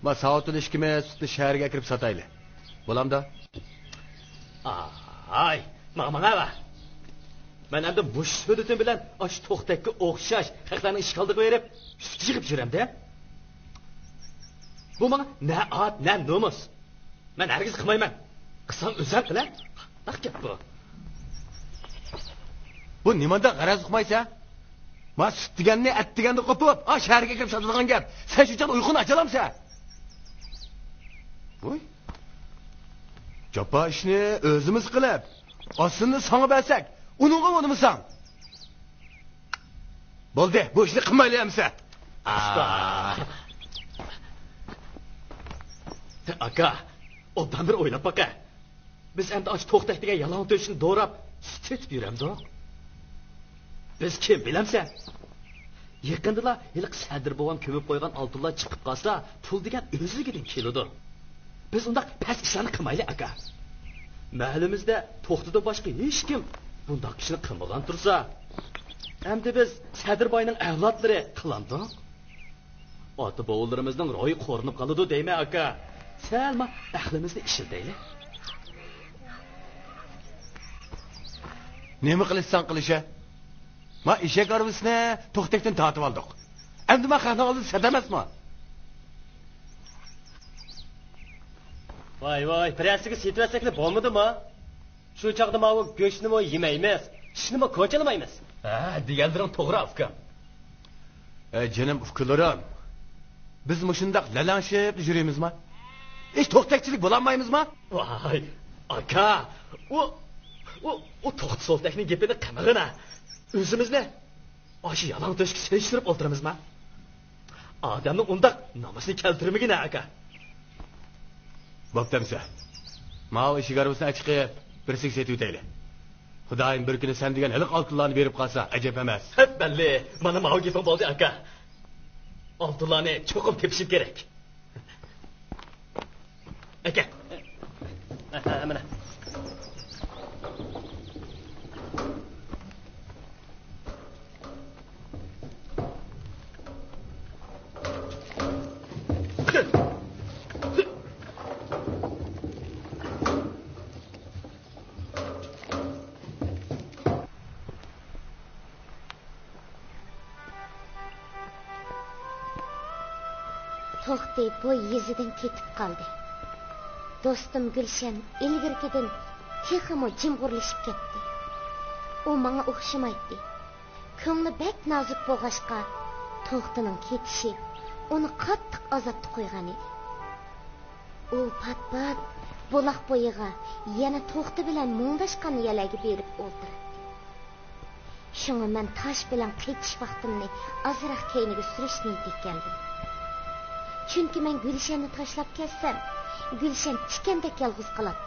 Va soat ilishkimi sutni shaharga kirib sotayli. Bo'lamda? Ay, manga va. Men endi bush hududim bilan osh to'xtakka o'xshash haqlarning ishg'oldiga berib, sut yig'ib yuramda. Bu menga na ot, na nomus. Men hargiz qilmayman. Qilsam o'zim qilar. Naq gap bu. Bu nimada g'araz qilmaysa? Ma sut deganni at deganni qo'pib, shaharga kirib sotadigan gap. Sen shuncha uyquni achalamsa? Voy. Japa ishni o'zimiz qilib, ostini sanga bersak, uningga bo'lmisan. Bo'ldi, bu ishni qilmaylamsa. Aka, obdan bir o'ylab baqa. Biz endi och to'xtak degan yalon to'shini do'rab, ketib yuramdi. Biz kim bilamsan? Yaqindala hiliq Sadir bovam ko'mib qo'ygan oltinlar chiqib qolsa, pul degan o'zligidan keladi. Biz unda past ishlarni qilmayli aka. Mahallimizda to'xtidan boshqa hech kim bunday ishni qilmagan tursa, endi biz Sadir boyning avlodlari qilandik. Ota bovullarimizning ro'yi qo'rinib qoladi deymi aka? Salma aqlimizni ishiltayli. Nima qilishsan qilisha? Ma eshak arvisini to'xtakdan tortib oldik. Endi ma xana olib satamasmi? Voy, pressiga setvasaklar bo'lmadimi? Shu chaqda ma go'shtni mo yemaymiz, ishni mo ko'chalamaymiz. Ha, deganlaring to'g'ri aka. Jinim ukalarım. Biz mushundaq lalanshib yuramizmi? Hech to'xtakchilik bo'lamaymizmi? Voy, aka, o to'xt soltakning gapini qamag'ina. O'zimizni oshi yalang toshga selishtirib o'ltiramizmi? Odamni undaq namusini keltirmagin aka. Bo'ptamsa. Mal eshik arvisini chiqib, birsik setib o'tayli. Xudoyim bir kuni sen degan hiliq oltinlarni berib qolsa, ajab emas. Balli, mana ma'u gapim bo'ldi aka. Oltinlarni cho'qib tepishib kerak. Aka. Mana. To'xti bo'y yezidan ketib qoldi. Do'stim Gulshan ilgirkidan texmo jimg'urlashib ketdi. U menga o'xshamaydi. Ko'ngli bek nozik bo'lg'ashqa, To'xtining ketishi uni qattiq azobga qo'ygan edi. U pat-pat buloq bo'yiga yana To'xti bilan mungdashgan yalaga berib o'ltirdi. Shunga men tosh bilan qetish vaqtimni azroq keyniga surishni tekkandim. Chunki men Gulshanni tashlab ketsam, Gulshan tikandek yolg'iz qoladi.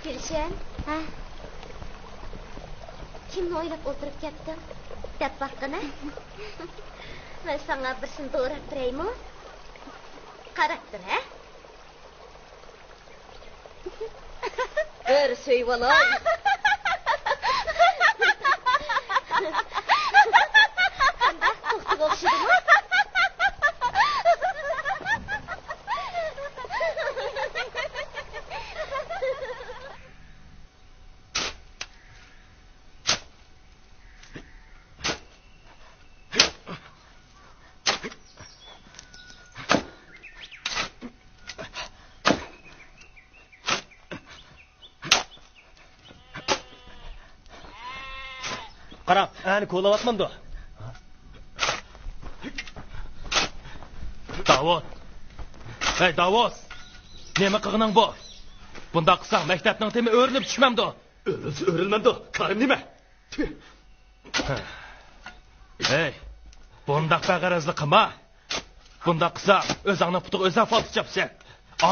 Gülşen, ha? Kimni o'ylab o'tirib ketdim? Deb baqqana. Men sana birsini to'g'rab beraymi? Qarab tur, ha? Bir so'yvolay. To'xtab o'xshadimi? Qarab, ani ko'lavatmamdi. Davud. Hey Davud. Nima qilganing bu? Bunda qilsang maktabning temi o'rilib tushmamdi. O'rilmamdi. Qarim nima? Hey, bunda bag'arazli qilma. Bunda qilsang o'zingni putuq o'zing falti chapsan.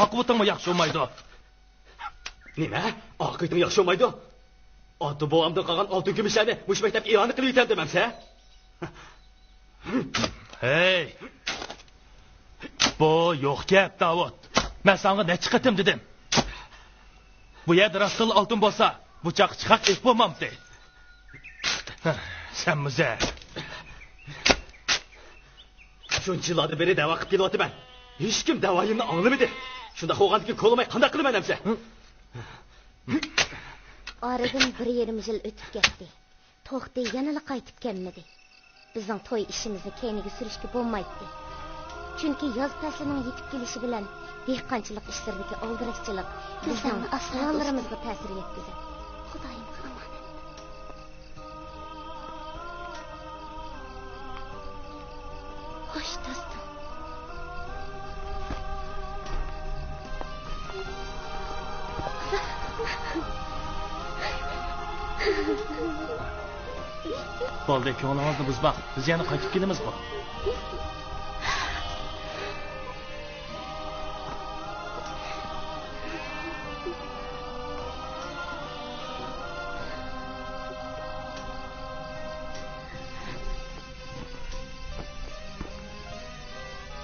Oqibatingmi yaxshi bo'lmaydi. Nima? Oqibatim yaxshi bo'lmaydi. Ota bobomdan qolgan oltin kumushlarni mush maktabga iona qilib yetam demamsa? Hey. Bu yo'q gap, Davud. Men senga necha qatim dedim. Bu yerda rostli oltin bo'lsa, bu chaq chiqaq ish bo'lmamdi. Sen muza. Shuncha yillardan beri da'vo qilib kelyapman. Hech kim da'voyimni anglamadi. Shunda qo'ygandan qo'limay qanday qilaman demsa? Aradan 1,5 yil o'tib ketdi. To'xti yana qaytib kelmadi. Bizning to'y ishimizni keyniga surishga bo'lmaydi. Chunki yoz faslining yetib kelishi bilan dehqonchilik ishlaridagi oldirashchilik bizning asrolarimizga ta'sir yetkazadi. Xudoyimga omonat. Xo'sh, do'stim. Bo'ldi, ko'nglingizni buzmoq. Biz yana qaytib kelamiz bu.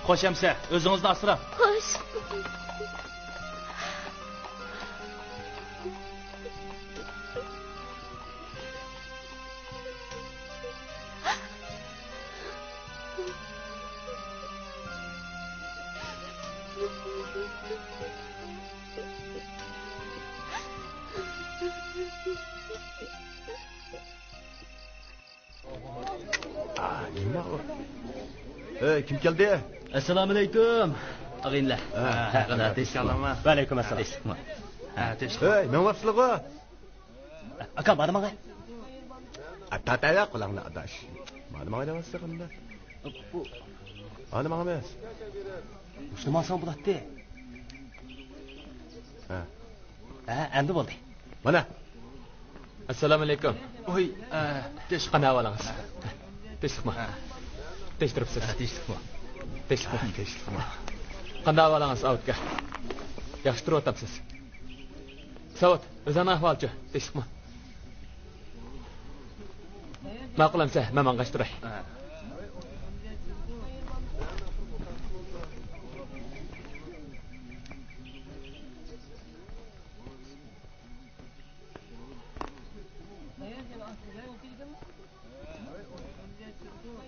Xo'sh, amsa, o'zingizni asrab. Xo'sh. Kim keldi? Assalomu alaykum. Ag'inlar. Assalomu alaykum. Assalom. Hey, men vapsizlar. Aka, madamaga. Tataya qolanglar adash. Madamaga demaslar qanda. Ana menga emas. Musulmon son bo'ladi. Endi bo'ldi. Mana. Assalomu alaykum. Oy, Qana avalangiz. Teshqma. Teshtiribsiz. Teshqma. Qana avalangiz avtga. Yaxshi turib o'tibsiz. Savot, o'zini ahvolchi. Teshqma. Ma'qulamsa, men mang'ashtiray.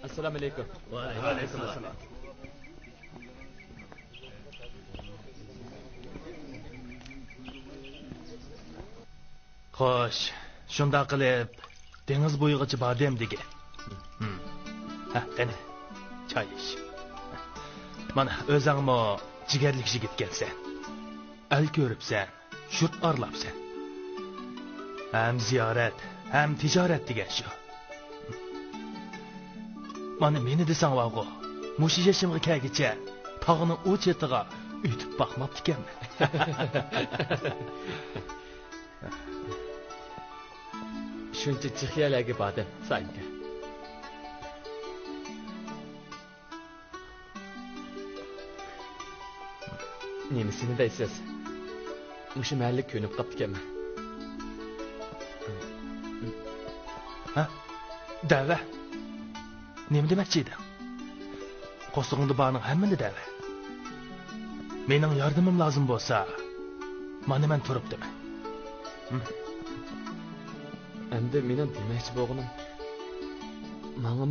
Assalomu alaykum. Va alaykum assalom. Xo'sh, shunda qilib dengiz bo'yigacha bordim degan. Qani. Choy ich. Mana o'zingmi jigarlik yigit kelsan. Al ko'ribsan, shurt orlabsan. Ham ziyorat, ham tijorat degan shu. Mana meni desang vaqo, mush yashimga kelgicha tog'ning u chetiga o'tib boqmabdi ekanman. Shuncha chixyalarga bordim, sanki. Nemisini deysiz? Mushu mahallik ko'nib qopti ekanman. Da'va. Nima demoqchi edi? Qo'stig'ingda borning hammani da'va. Mening yordamim lozim bo'lsa, mana men turibdiman. Endi mening demoqchi bo'lganim, menga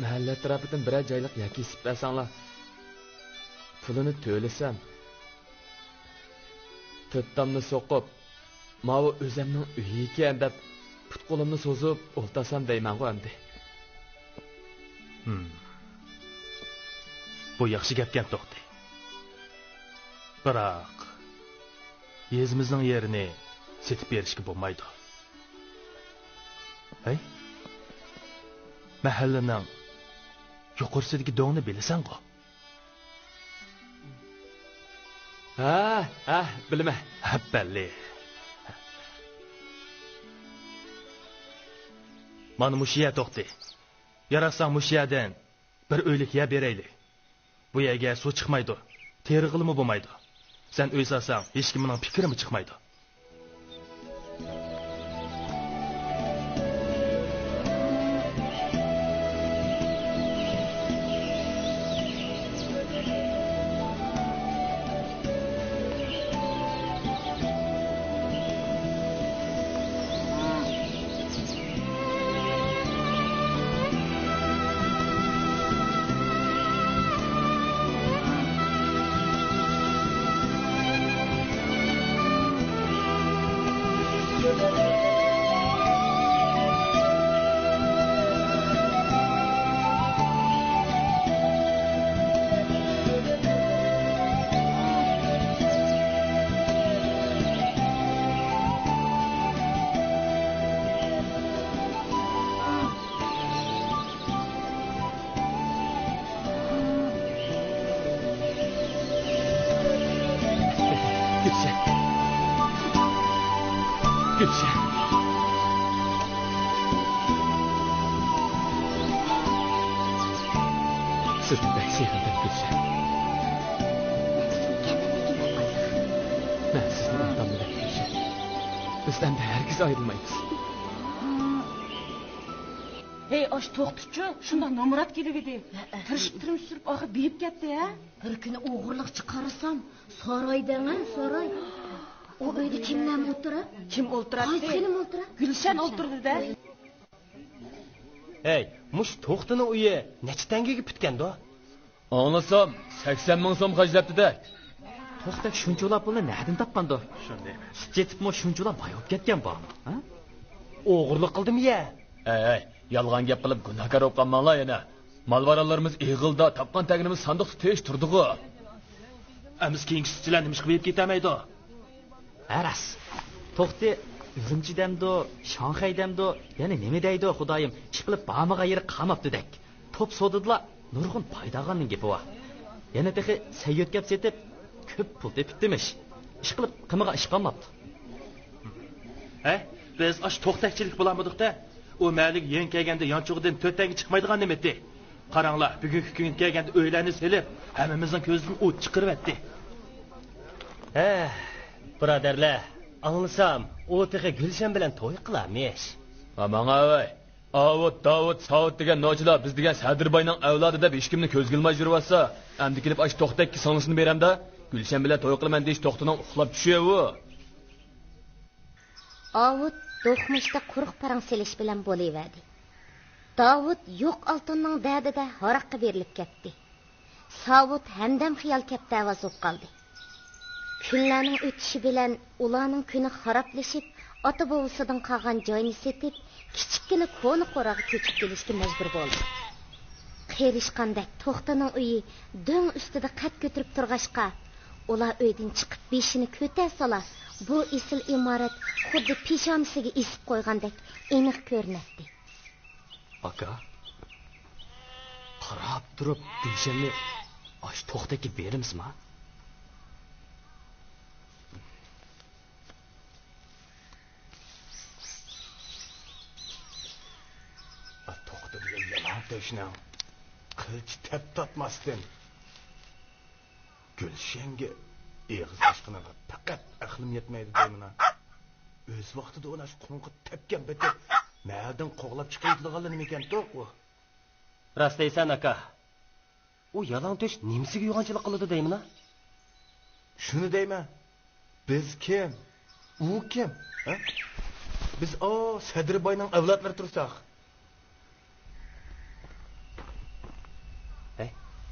mahalla atrofidan biror joylik yoki isib bersanglar, pulini to'lasam, to'ttamni so'qib, mavi o'zimning uyi ekan deb put qo'limni so'zib o'ltasam deyman-ku endi. Bu yaxshi gapgan to'xti. Biroq yezimizning yerini setib berishga bo'lmaydi. Hey? Mahallaning yuqorisidagi do'ngni bilasan-ku. bilma. Belli. Mana mushiya to'xti. Yaraqsan mushiyadan bir o'ylik ya berayli. Bu yerga suv chiqmaydi. Terig'ilmi bo'lmaydi. Sen uy solsang, hech kimning fikrimi chiqmaydi. Gülşen. Sizni bek sevdim Gülşen. Ben sizni unutamam Gülşen. Bizden de herkes ayrılmayız. Hey, aş to'xtitchi, shunda nomurat kelib edi. Tirishib surib, oxir beyib ketdi, ha? Bir kuni o'g'irlik chiqarsam, saroydan, saroy. O uyda kimlar o'tiradi? Kim o'ltiradi? Kim o'tiradi? Gulshan o'ltirdi-da. Hey, mush to'xtini uyi necha tangaga bitganda? Anlasam 80 ming so'm xarjlabdi-da. To'xtak shunchalar pulni nerdan topgandi? Shunday. Jetibmi shunchalar boyib ketgan bormi? Ha? O'g'irlik qildimi-ya? Ey, yolg'on gap qilib gunohkor bo'lib qolmanglar yana. Malvaralarimiz ig'ilda, topgan tagnimiz sandiqda tesh turdi-ku. Amiz keyingisichilar nima qilib ketamaydi? Aras. To'xti, Urumchidamdo, Shanxaydamdo, yana nima deydi Xudoyim, ish qilib bamiga yeri qamabdi-dak. Top sodidilar, nurg'un foydaganning gapi bor. Yana tehi sayyot gap setib, ko'p pul tepibdimish. Ish qilib qimiga ish qolmabdi. Biz ash to'xtakchilik bo'lamidik-da. O malik yen kelganda yonchug'idan 4 tanga chiqmaydigan nimeti. Qaranglar, bugungi kun kelganda o'ylarni selib, hammamizning ko'zidan o't chiqaribdi. Birodarlar, anglasam, u tehi Gulshan bilan to'y qilamish. Amanga voy. Davud degan nochilar biz degan Sadirbayning avlodi deb hech kimni ko'zga ilmay yuribsa, endi kelib ash to'xtakki so'ngisini beramda, Gulshan bilan to'y qilaman deyish to'xtining uxlab tushayu. Davud do'qmishda quruq parang selish bilan bo'laverdi. Davud yo'q oltinning da'dida haraqqa berilib ketdi. Savud hamdam xiyol katta ovoz bo'lib qoldi. Kunlarning o'tishi bilan ularning kuni xaroblashib, ota bovisidan qolgan joyini setib, kichikkina ko'ni qo'rag'i ko'chib kelishga majbur bo'ldi. Qerishqandek to'xtaning uyi do'ng ustida qad ko'tarib turg'ashqa, ular uydan chiqib beshini ko'tar sola, bu isil imorat xuddi peshonasiga isib qo'ygandek aniq ko'rinadi. Aka, qarab turib Gulshanni ash to'xtaki berimizmi? To'shna qilich tap tatmasdan Gulshanga eg'iz ishqinaga faqat aqlim yetmaydi deymina. O'z vaqtida ona shu qonqit tepgan beti ma'dan qo'g'lab chiqaydiganlar nima ekan to'q-ku? Rost deysan aka. U yalon to'sh nimsiga yo'g'onchilik qiladi deymina? Shuni deyman. Biz kim? U kim? Ha? Biz Sadirbayning avlodlari tursak.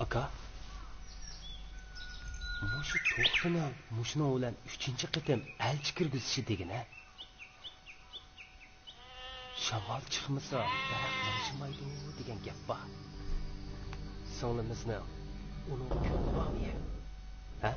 Aka, mushu to'xtini mushno bilan 3-qitim elchi kirgizishni degina. Shamol chiqmasa, daraxt yashmaydi degan gap bor. Sonimizni uni ko'rmoqmi? Ha?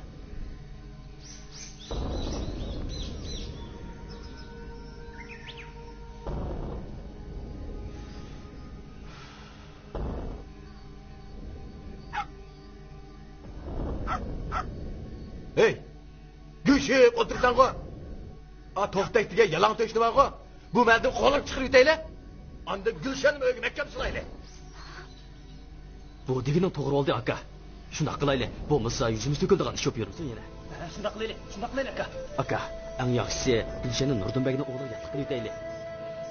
Hey, düşüp otursan ko. To'xtak degan yalan to'shni var ko. Bu məldə qo'lib chiqirib yetayli. Anda Gülşen'im öyle mekkam sılaylı. Bu degenin to'g'ri oldi aka. Shunday qilayli. Bo'lmasa yuzimiz to'kildigan ish olib yuribsan yana. Shunday qilayli aka. Aka, eng yaxshisi Gulshanni Nurdunbegning o'g'liga yaqin qilib yetayli.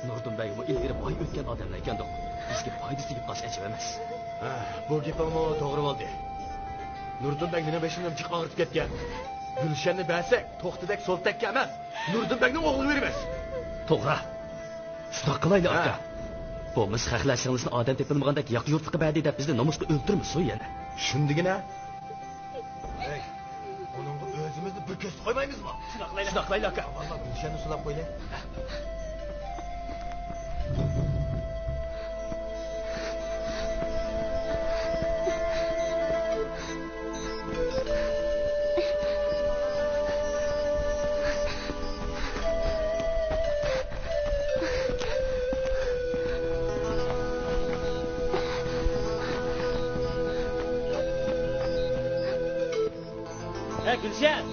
Nurdunbeg bu ilgari boy o'tgan odamlar ekan-da. Bizga foydasi yetib qolsa ajab emas. Bu gapim to'g'ri bo'ldi. Nurdunbeg meni beshimdan chiqib og'ritib ketgan. Gulshanni bersak, to'xtadak so'ltakka emas, Nurdunbegning o'g'liga beramiz. To'g'ri. Shunday qilayli aka. Bo'lmasa xaxlashingizning odam tepilmagandek yaq yurtliqqa badi deb bizni nomusga o'ldirmiz yana. Shundigina. Ey, onunga o'zimizni bir ko'z qo'ymaymizmi? Shunday qilayli aka. Vallahi Gulshanni sulab qo'yla. Gülşen!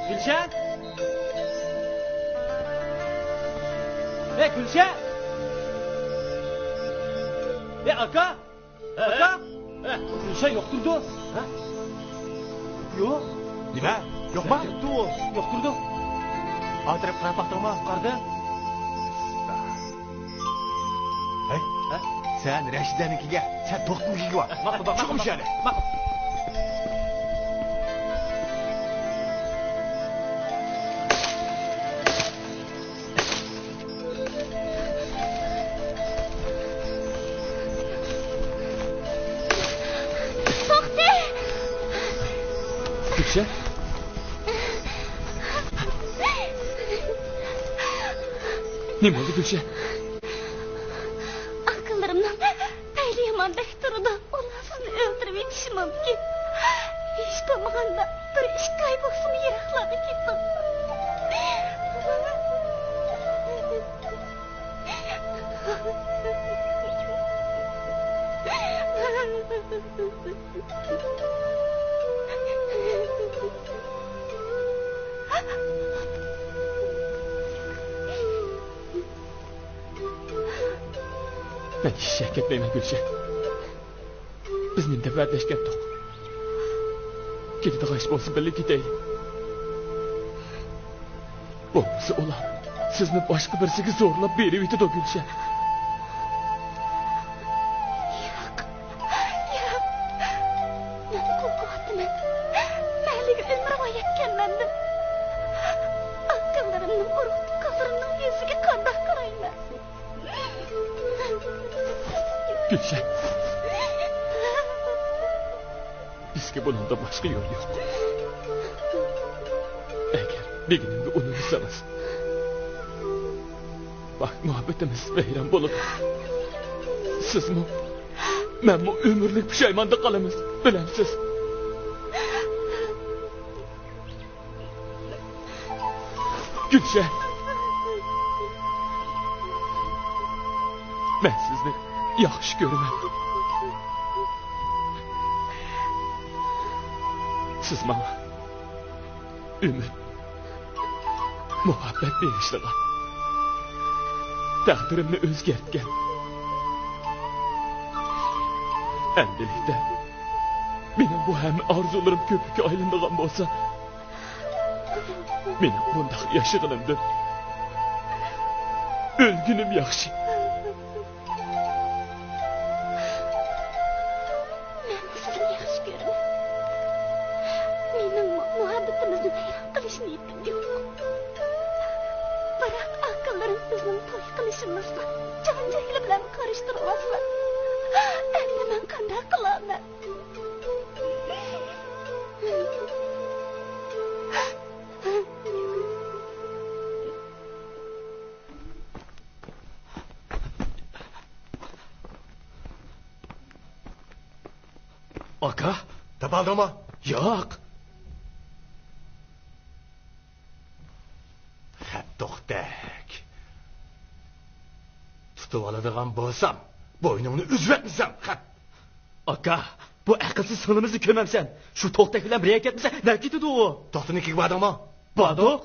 Gülşen! Gülşen! Aka! Aka! Gülşen yokturdu. Ha? Yok. Nima? Yo'qmi? Yokturdu. Atraf qarab baqdingmi? Qardi. Hey, sen Rashidanikiga, sen To'xtinikiga bor. Maqul. Chiqim shali. Maqul. Gülşen? Ne oldu Gülşen? Akıllarımdan paylı yaman bekturdu. Onlar sizni öldürüp yetişim mümkün. Hiç bulmaganda bir iş kaybolsun yarakladı gittim. Ben hiç şek etmeyim Gülşen. Biz minde vərdləşkən toq. Gedide qaç olsun belli gideyim. Olmasa olar. Sizni başka birisiga zorlab berib etdi Gülşen. Gülşen. Bizga bundan başka yol yok. Eğer bir günümde unutsanız. Bak muhabbetimiz veyran bulup. Siz mi? Ben bu ömürlük pişaymanda kalımız. Bilemsiz. Gülşen. Ben sizni yaxşı görmem. Siz bana ümit, muhabbet berişliğe, takdirimni o'zgartgan. Endilikda benim bu hem arzularim ko'pikka aylanadigan bo'lsa, mening bundaq yashag'inimdan o'lgunim yaxshi. Aka, tapaldın mı? Yok. Hep to'xtak. Tutib oladigan bo'lsam, bo'yningni uzib etmisam, hep. Aka, Bu aqlsiz sinimizni ko'mamsan. Shu to'xtak bilan birga ketmasa, nima ketadi u? To'xtanikiga bordingmi? Bordiq.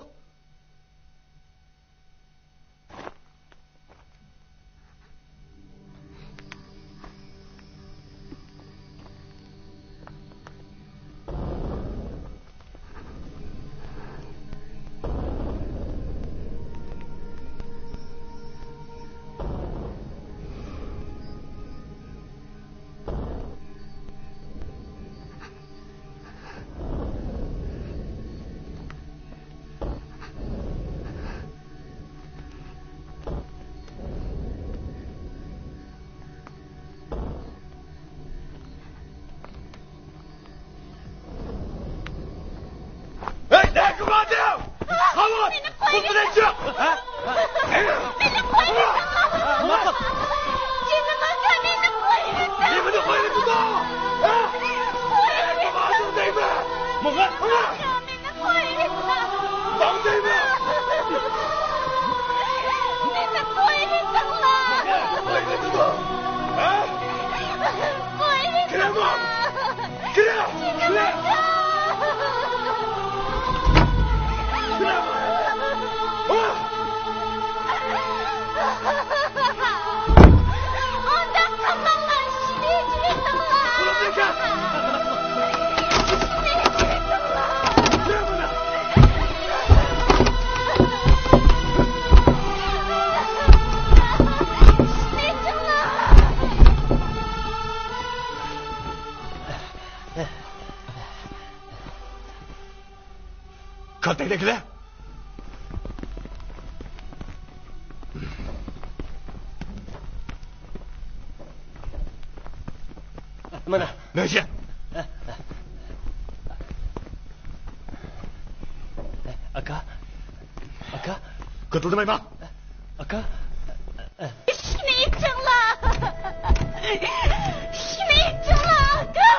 Kaltakdagilar. Mana. Neyse. Aka. Aka. Qutulmayman. Aka. Şmeytçılar! Şmeytçılar! Aka!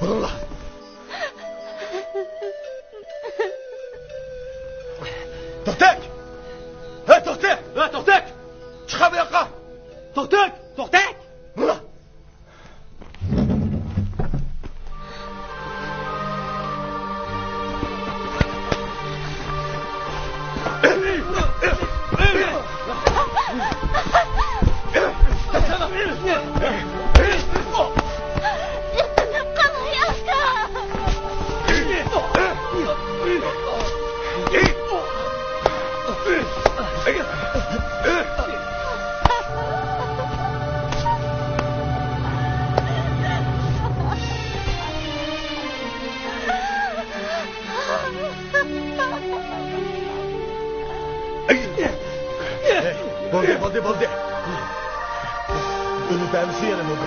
Ulan. To'xtak! Ha, to'xtak! Ha, to'xtak! Chiqa bu yoqqa! To'xtak! To'xtak! Ulan. Bo'ldi. Unutamiz yana bo'ldi.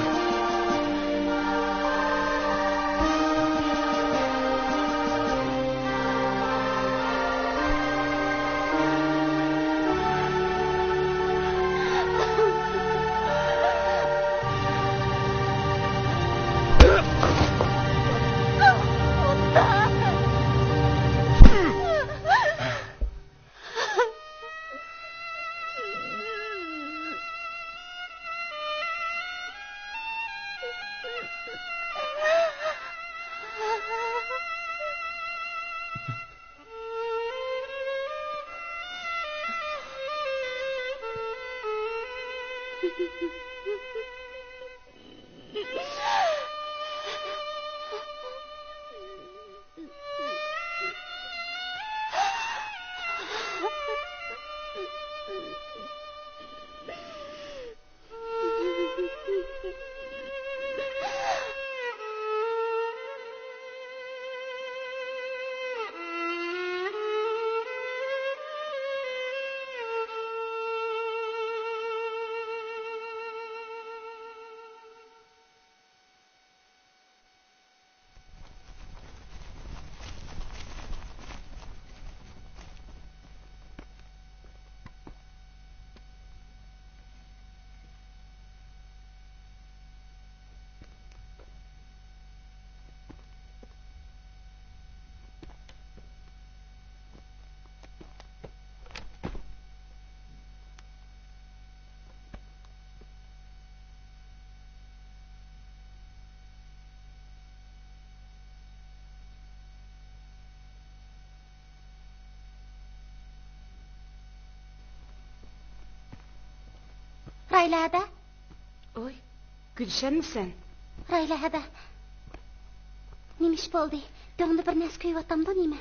Raylada. Oy, Gülşenmisan? Raylada. Nimiş bo'ldi? Döngde bir nas kuyuvatamdı nima?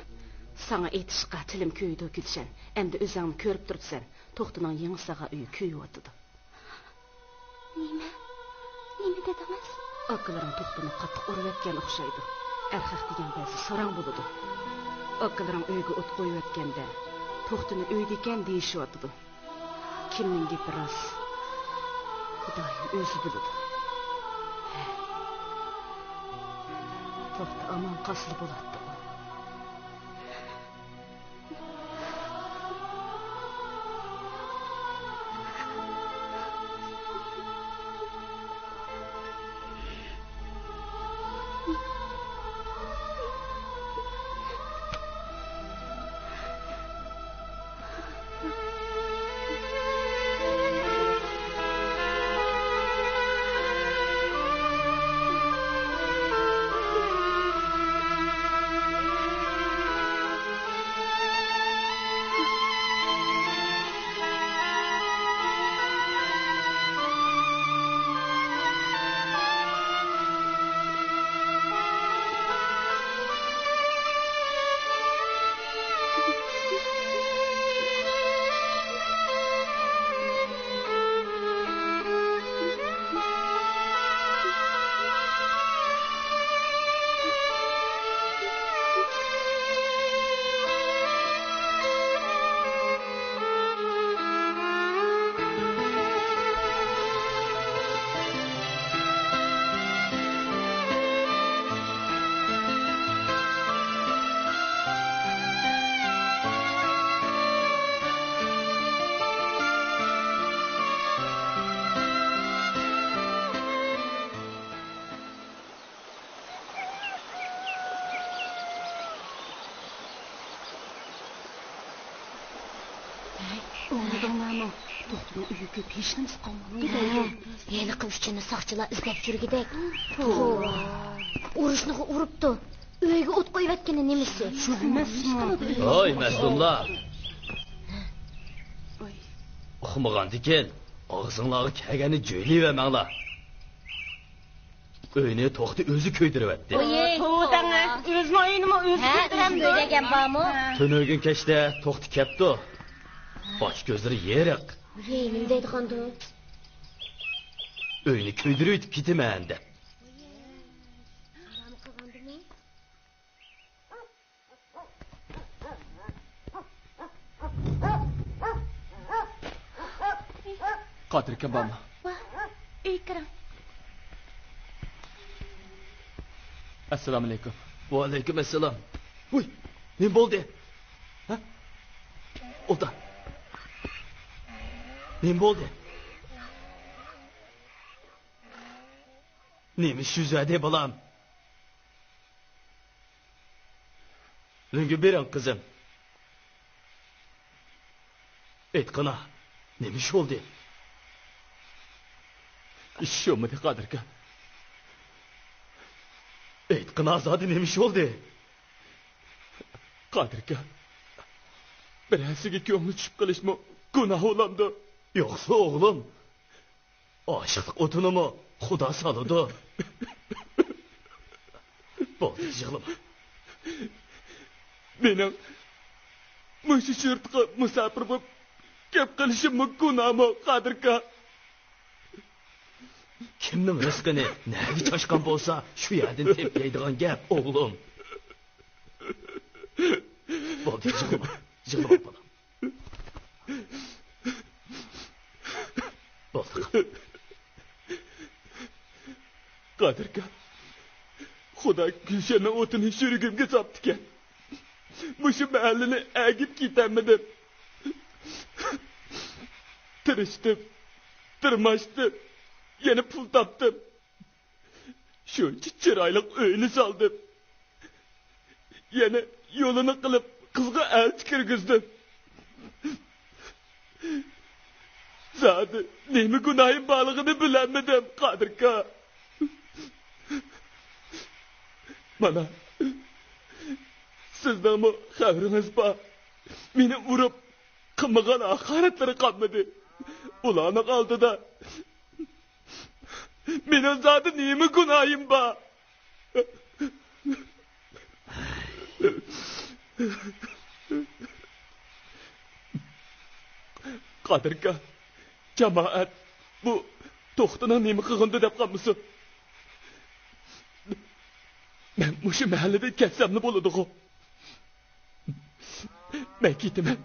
Sana etişqa tilim kuydu Gülşen. Endi özüңni körüp turupsan. To'xtining yangi sağa uyi kuyuvatıdı. Nima? Nima dediniz? Akılaring to'xtini qattiq urib etgan o'xshaydi. Erkak degan ba'zi sorang bo'ladi. Akılaring uyga o't qo'yib etganda to'xtini uyda ekan deyishyapti. Kimning gapi rost? Xudoyim o'zi biladi. To'xti aman qasli bo'ladi. To'xtini uyiga peshnimiz qolmadi. Yeni qivishchini saqchilar izlab yurgidek. Urushni uribdi. Uyga o't qo'yib atgani nimasi? Shu emasmi? Oy, Mas'ullar. Uxmagandikin, og'zinglarga kelgani jo'ylayvermanglar. Uyni to'xti o'zi ko'ydiribdi. To'dangni o'zini uyinimi o'zi ko'ydiribdi degan bormi? Tunugin kechda to'xti kepti. Bosh ko'zlari yeriq. Nima deydigandu? Uyni ko'ydirib ketaman deb. Qadirka bormi? Ikram. Assalomu alaykum. Va alaykum assalom. Voy, nima bo'ldi? Ha? O'ta. Nima bo'ldi? Nima shu zade bolam? Lungi bering qizim. Aytqana, nima ish bo'ldi? Ish yo'qmi, Qadirka? Aytqana, zodi nima ish bo'ldi? Qadirka. Birasiga ko'ngli tushib qolishmi gunoh bo'lamdi. Yo'qsa o'g'lim, oshiqlik o'tinimi Xudo soladi. Bo'ldi, yig'lama. Mening mush yurtga musafir bo'lib kelib qolishim gunohmi, Qadirka? Kimning rizqini nega choshgan bo'lsa, shu yerdan teplaydigan gap, o'g'lim. Bo'ldi, yig'lama. Yig'lama bolam. Bo'ldi. Qadirka. Xudo Gulshanning o'tini shurigimga solibdi ekan. Mushu mahallini agib ketamidi. Tirishdim, tirmashdim, yana pul topdim. Shuncha chiroyli uyni soldim. Yana yo'lini qilib qizga elchi kirgizdim. Zodi nima gunohim borligini bilmadim, Qadirka. Mana sizningmi xabringiz bor? Meni urib qilmagan haqoratlari qolmadi. Ularning oldida mening zoti nima gunohim bor? Qadirga jamoat bu to'xtining nima qilg'indi deb qolmasa. Men mushu mahallada ketsamni bo'ladi-ku. Men ketaman.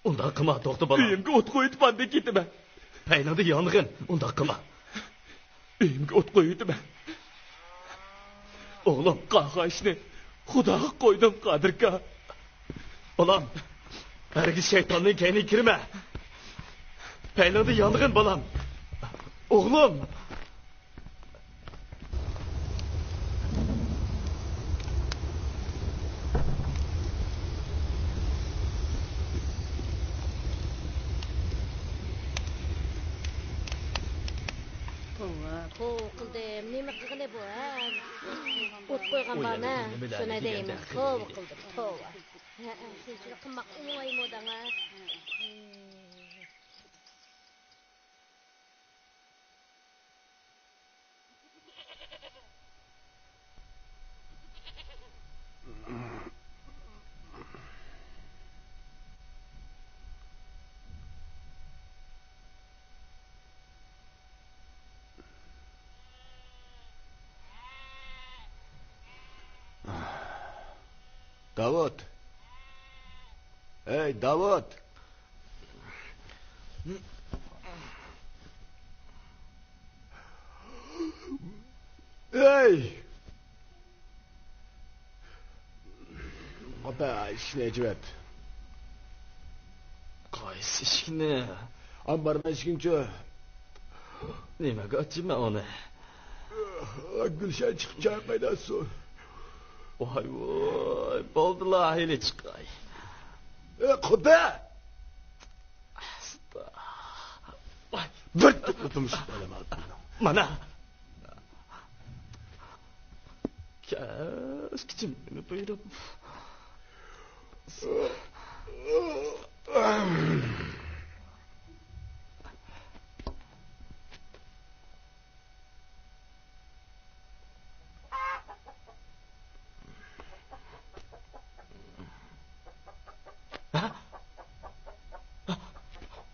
Unda qilma, to'xta bola. Uyimga o't qo'yib deb ketaman. Paylingda yong'in, unda qilma. Uyimga o't qo'yibman. O'g'lim qahashni Xudoga qo'ydim Qadirga. Bolam, hargiz shaytonning kayniga kirma. Paylingda yong'in bolam. O'g'lim. Qildim, nima qilgani bu, ha? O't qo'ygan bana, shuna deymi? Tov qildim, tov. Ha, shuncha qilmoq o'ng'aymi odamga? Davut. Ey Davut. Ey. Opa, ishni ejibet. Qaysi ishni? Ambarma ishingchi. Nimaga ochayman uni? Gulshan chiqib choy qaydasin. Vay vay, bo'ldilar hali chiqay. Xudo! Vay, bir tutmuş olaman. Mana. Kichimni buyurib.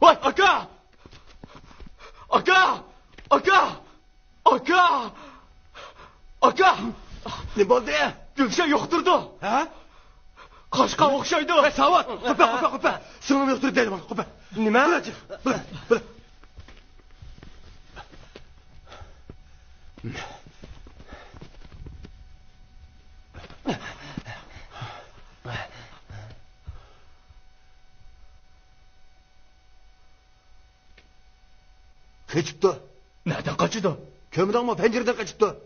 Vay aka! Aka! Aka! Aka! Aka! Ne bo'ldi? Gulshan yo'qtirdi. Ha? Qoshqa o'xshaydi. Savat, qo'pa. Singlim yo'qtirdi deyman, qo'pa. Nima? Bila. Kaçıptı. Nereden kaçırdı? Kömürden mi? Pencereden kaçıptı.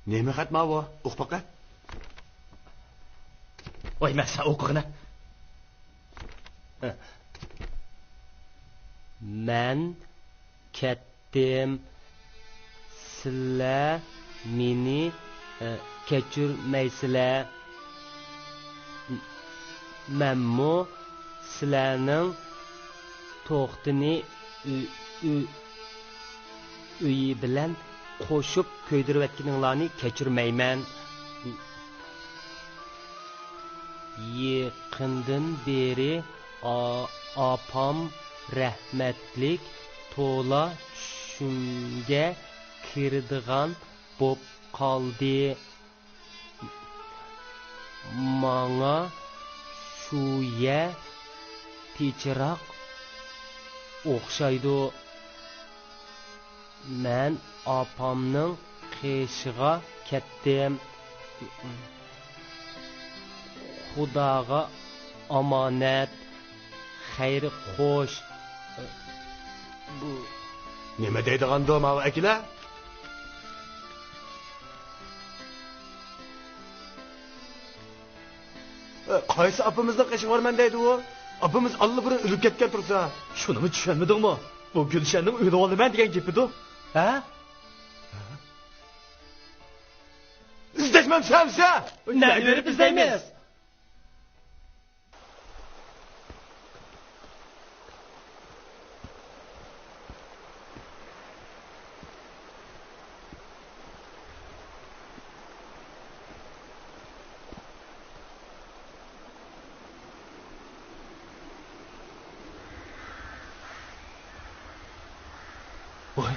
Neme katma bu? Uqbaqa? Vay masa o'qig'ini. Men ketdim, sizlar meni kechirmaysizlar. Menmu sizlarning to'xtini uyi bilan qo'shib ko'ydirayotganinglarni kechirmayman. Yaqindan beri opam rahmatlik to'la tushunga kirdigan bo'p qoldi. Manga shuya techiroq o'xshaydi. Men opamning qishig'a ketdim. Xudoga omonat. Xayr xo'sh. Bu nima deydigandi mana akila? Qaysi apamizning qishi borman deydi u? Apamiz allabirun o'lib ketgan tursa. Shuni tushunmadingmi? Bu Gulshanning uyida olaman degan gapidu. Ha? İzdashmamsansa? Ne verib izlaymiz? Voy.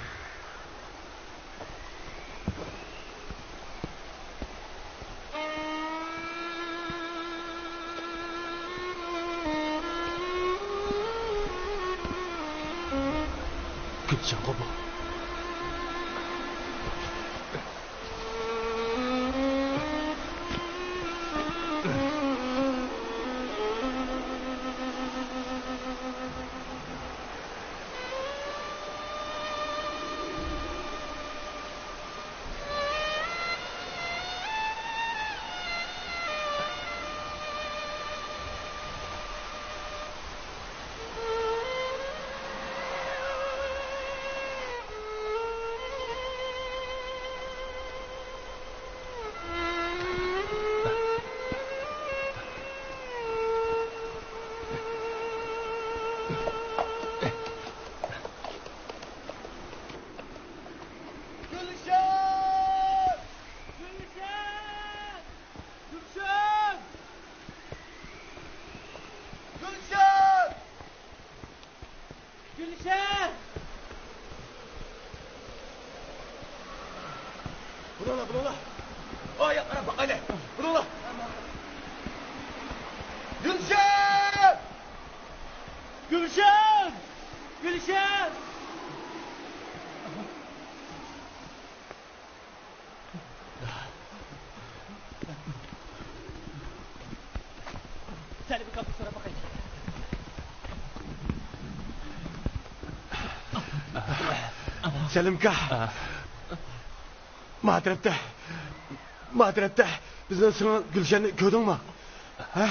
Gülşen baba. Burola. Ayaklara bak hele. Burola. Gülşen! Gülşen! Gülşen! Seni bir kapı sonra bakayım. Selimka. Madret'te bizden sana Gülşen'i gördün mü? Ha?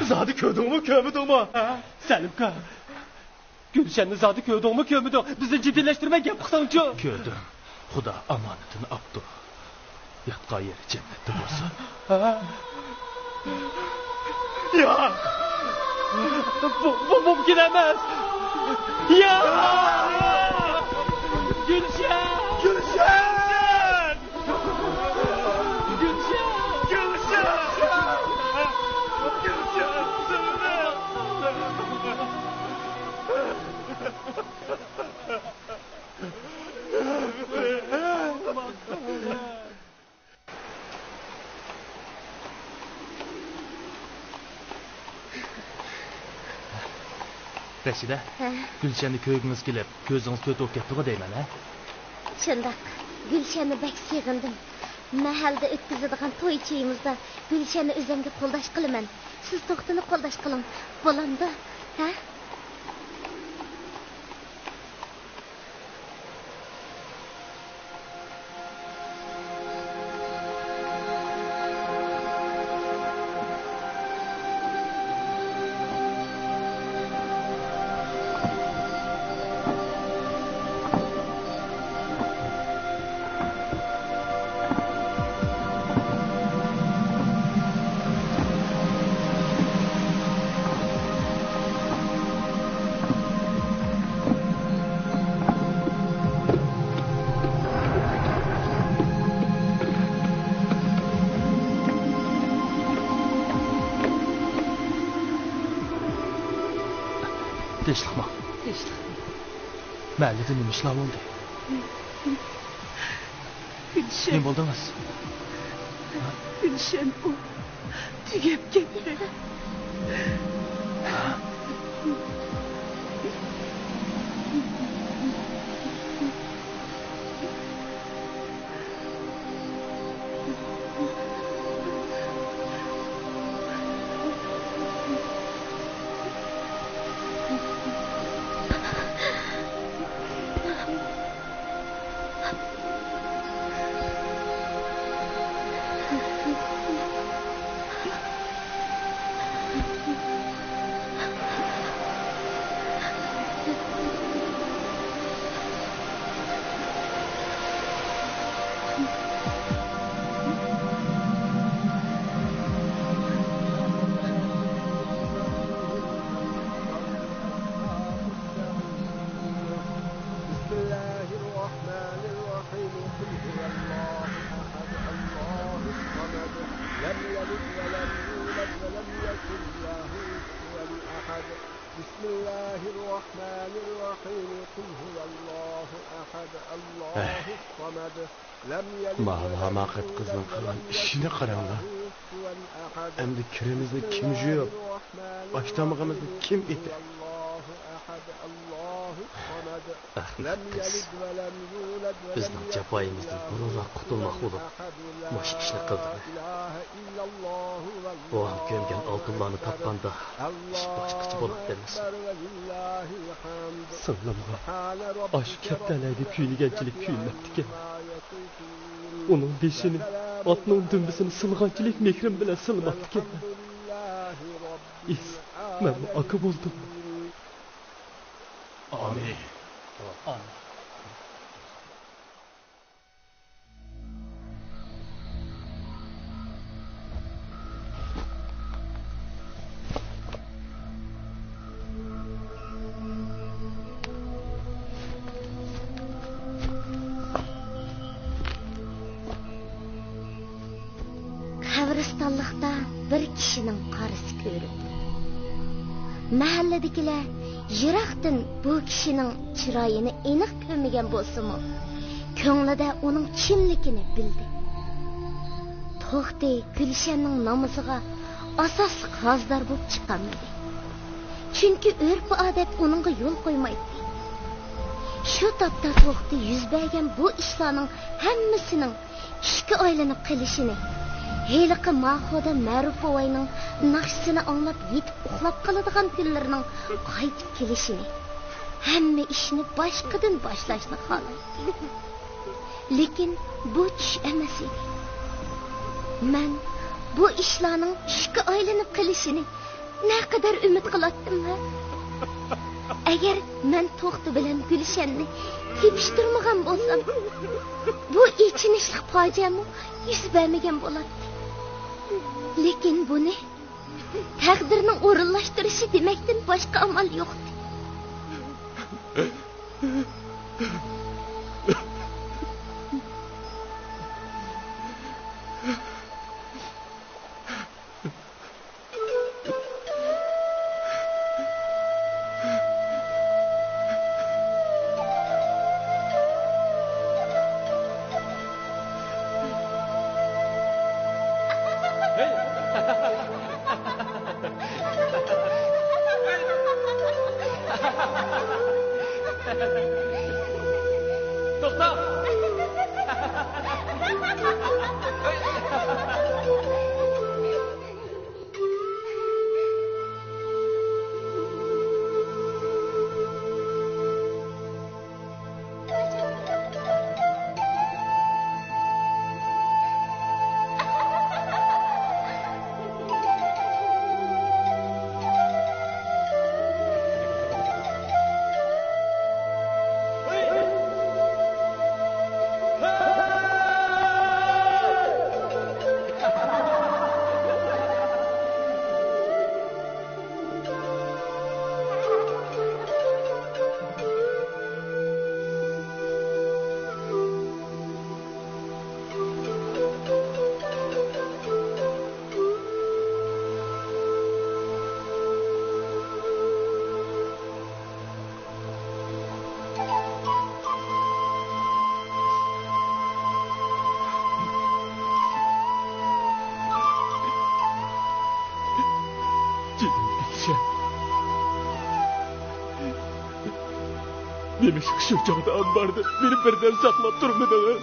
Zadi köydün mü kömüdün mü? Selimka. Gülşen'ni zadi köydün mü kömüdün? Bizi ciddileştirmek yapıksançı. Gördüm. Xudo amonatini aptu. Yatqa yeri jannatda bo'lsin. Ya. Bu mümkün emas. Ya. Gülşen! Gülşen! Rashida, Gulshanni ko'ygingiz kelib, ko'zingiz to'rt bo'lib ketdi-ku deyman, ha? Shundoq, Gulshanni bak seg'indim. Mahalda o'tkazadigan to'y-chiyimizda Gulshanni o'zimga qo'ldosh qilaman. Siz to'xtini qo'ldosh qiling. Bo'landi, ha? Tinchlikmi? Tinchlik. Mahallada nima ishlar bo'ldi? Gulshan. Nima bo'ldingiz? Gulshan u tugab ketdi. بسم الله الرحمن الرحيم قل هو الله أحد الله الصمد لم يلد Hamakət qızın qılған işini qarаңlar. Әмді kirimizdə kim juyub? Baştamığımızda kim eti? Ahmet qız, bizning jafoyimizdan burunroq qutulmoq bo'lib, mush ishni qildik. O'g'am ko'mgan oltinlarni topganda ish boshqacha bo'lib bermas. Singlimga osh kattalaydi kuylaganchilik kuyulmabdi. Uning beshini otning dumbisini silg'anchilik mehrim bilan silmabdi. Men aka bo'ldim. Amin. Amin. Qabristonlikda bir kishining qarisi ko'rindi. Mahalladagilar yiroqdan bu kishining chiroyini aniq ko'rmagan bo'lsa-mu, ko'nglida uning kimligini bildi. To'xti Gulshanning namoziga asosli qazdor bo'lib chiqqanmidi. Chunki urf-odat uningga yo'l qo'ymaydi. Shu topda To'xti yuz bergan bu ishlarning hammasining ishga aylanib qilishini Heliqi Mahoda Ma'rufovaning naqshini anglab yetib uxlab qoladigan kunlarning qaytib kelishini, hamma ishni boshqadan boshlashni xohlaydi. Lekin bu tush emas edi. Men bu ishlarning ishga aylanib qilishini naqadar umid qilatdim. Agar men To'xti bilan Gulshanni tepishtirmagan bo'lsam, bu ichinishli fojiami yuz bermagan bo'ladi. Lekin buni taqdirning o'rinlashtirishi demakdan boshqa amal yo'qdi. Demek şu çağda ambarda beni birden saklap durmadınız.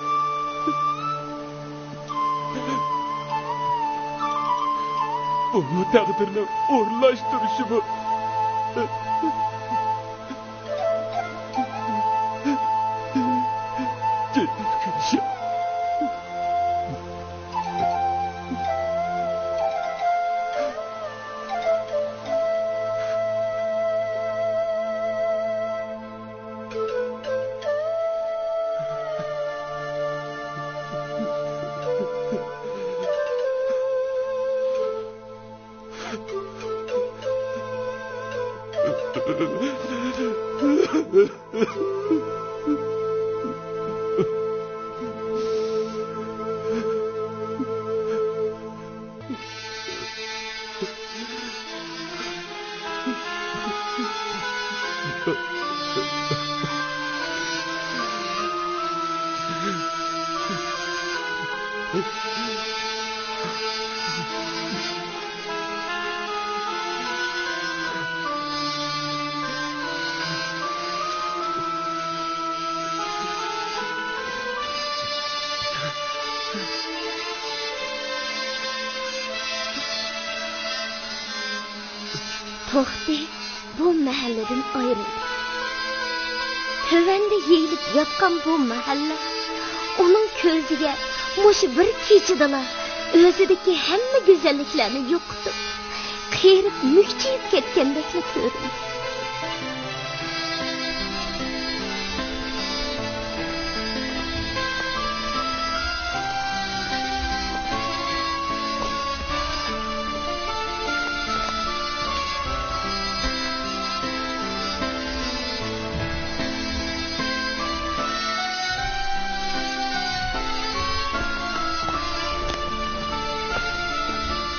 Bu takdirinin uğurlaştırışı bu. Cennet Gülşen. To'xti bu mahalladan ayrıldı. Tövende yeyilip yatkan bu mahalla onun közüge muşu bir keçidala özüdeki hemme güzelliklerini yoktu. Kıyırıp mükçeyip ketkendekle göründü.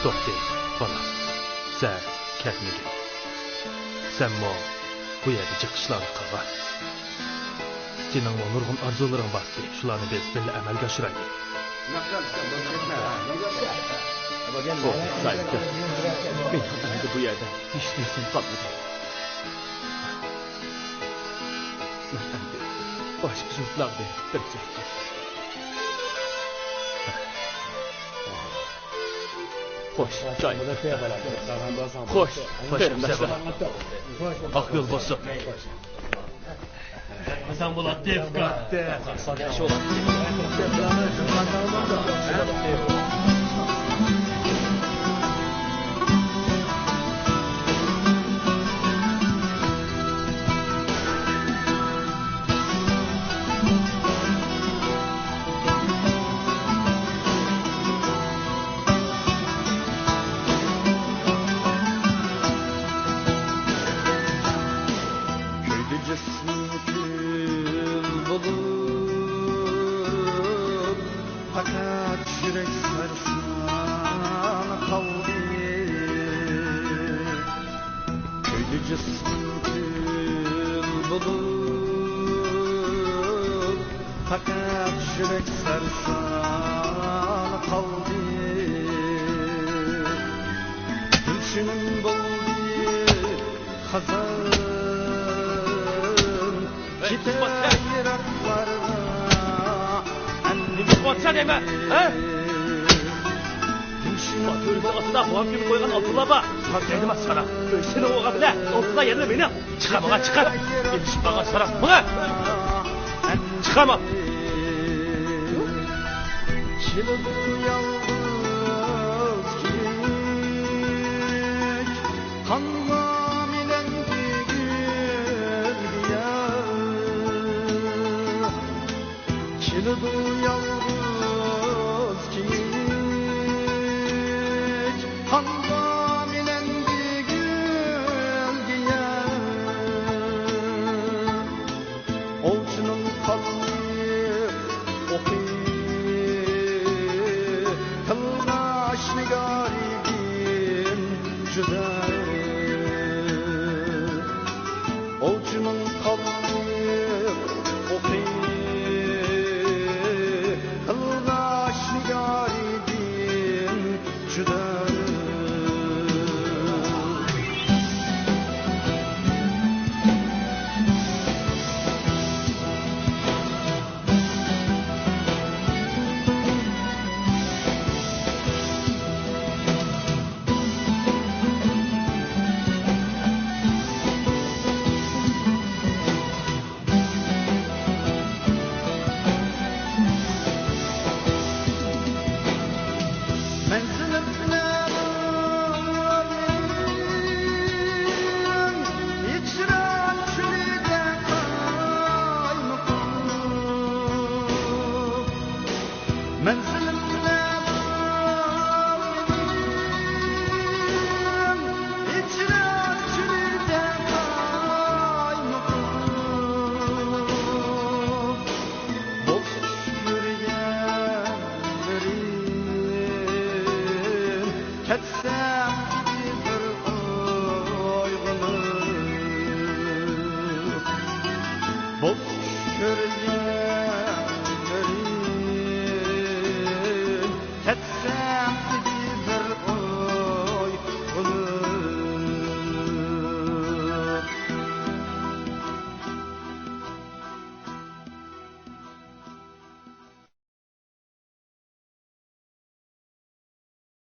To'xta, bolam. Sen ketmegin. Sen bu yerda chiqishlarni qilma. Sening nurg'un orzularing borki, shularni biz birga amalga oshiraylik. Men endi bu yerda hech narsam qolmadi. Men endi boshqa yurtlarda bir joyga. Xo'sh, joy. Xo'sh, Ak yol bo'lsin. Hasan Bulat Devka. Fakat yürek sarsan kaldı. Gülşünün buldu hazan gider yiraklarına. Batsan eme, he? Batörüzün altına boğam gibi koygan altına bak. Dedim sana, seni oğa bile, altına yerine beni. Çıkama, çıkar. Gelişim bana sana, bana. Çıkama. Çılık yalnız giyik Hanvamilen gül ya Çılık yalnız giyik Hanvamilen gül ya Olçunun kalbi okuyuk Nigaribim cüda Olcunun kalbi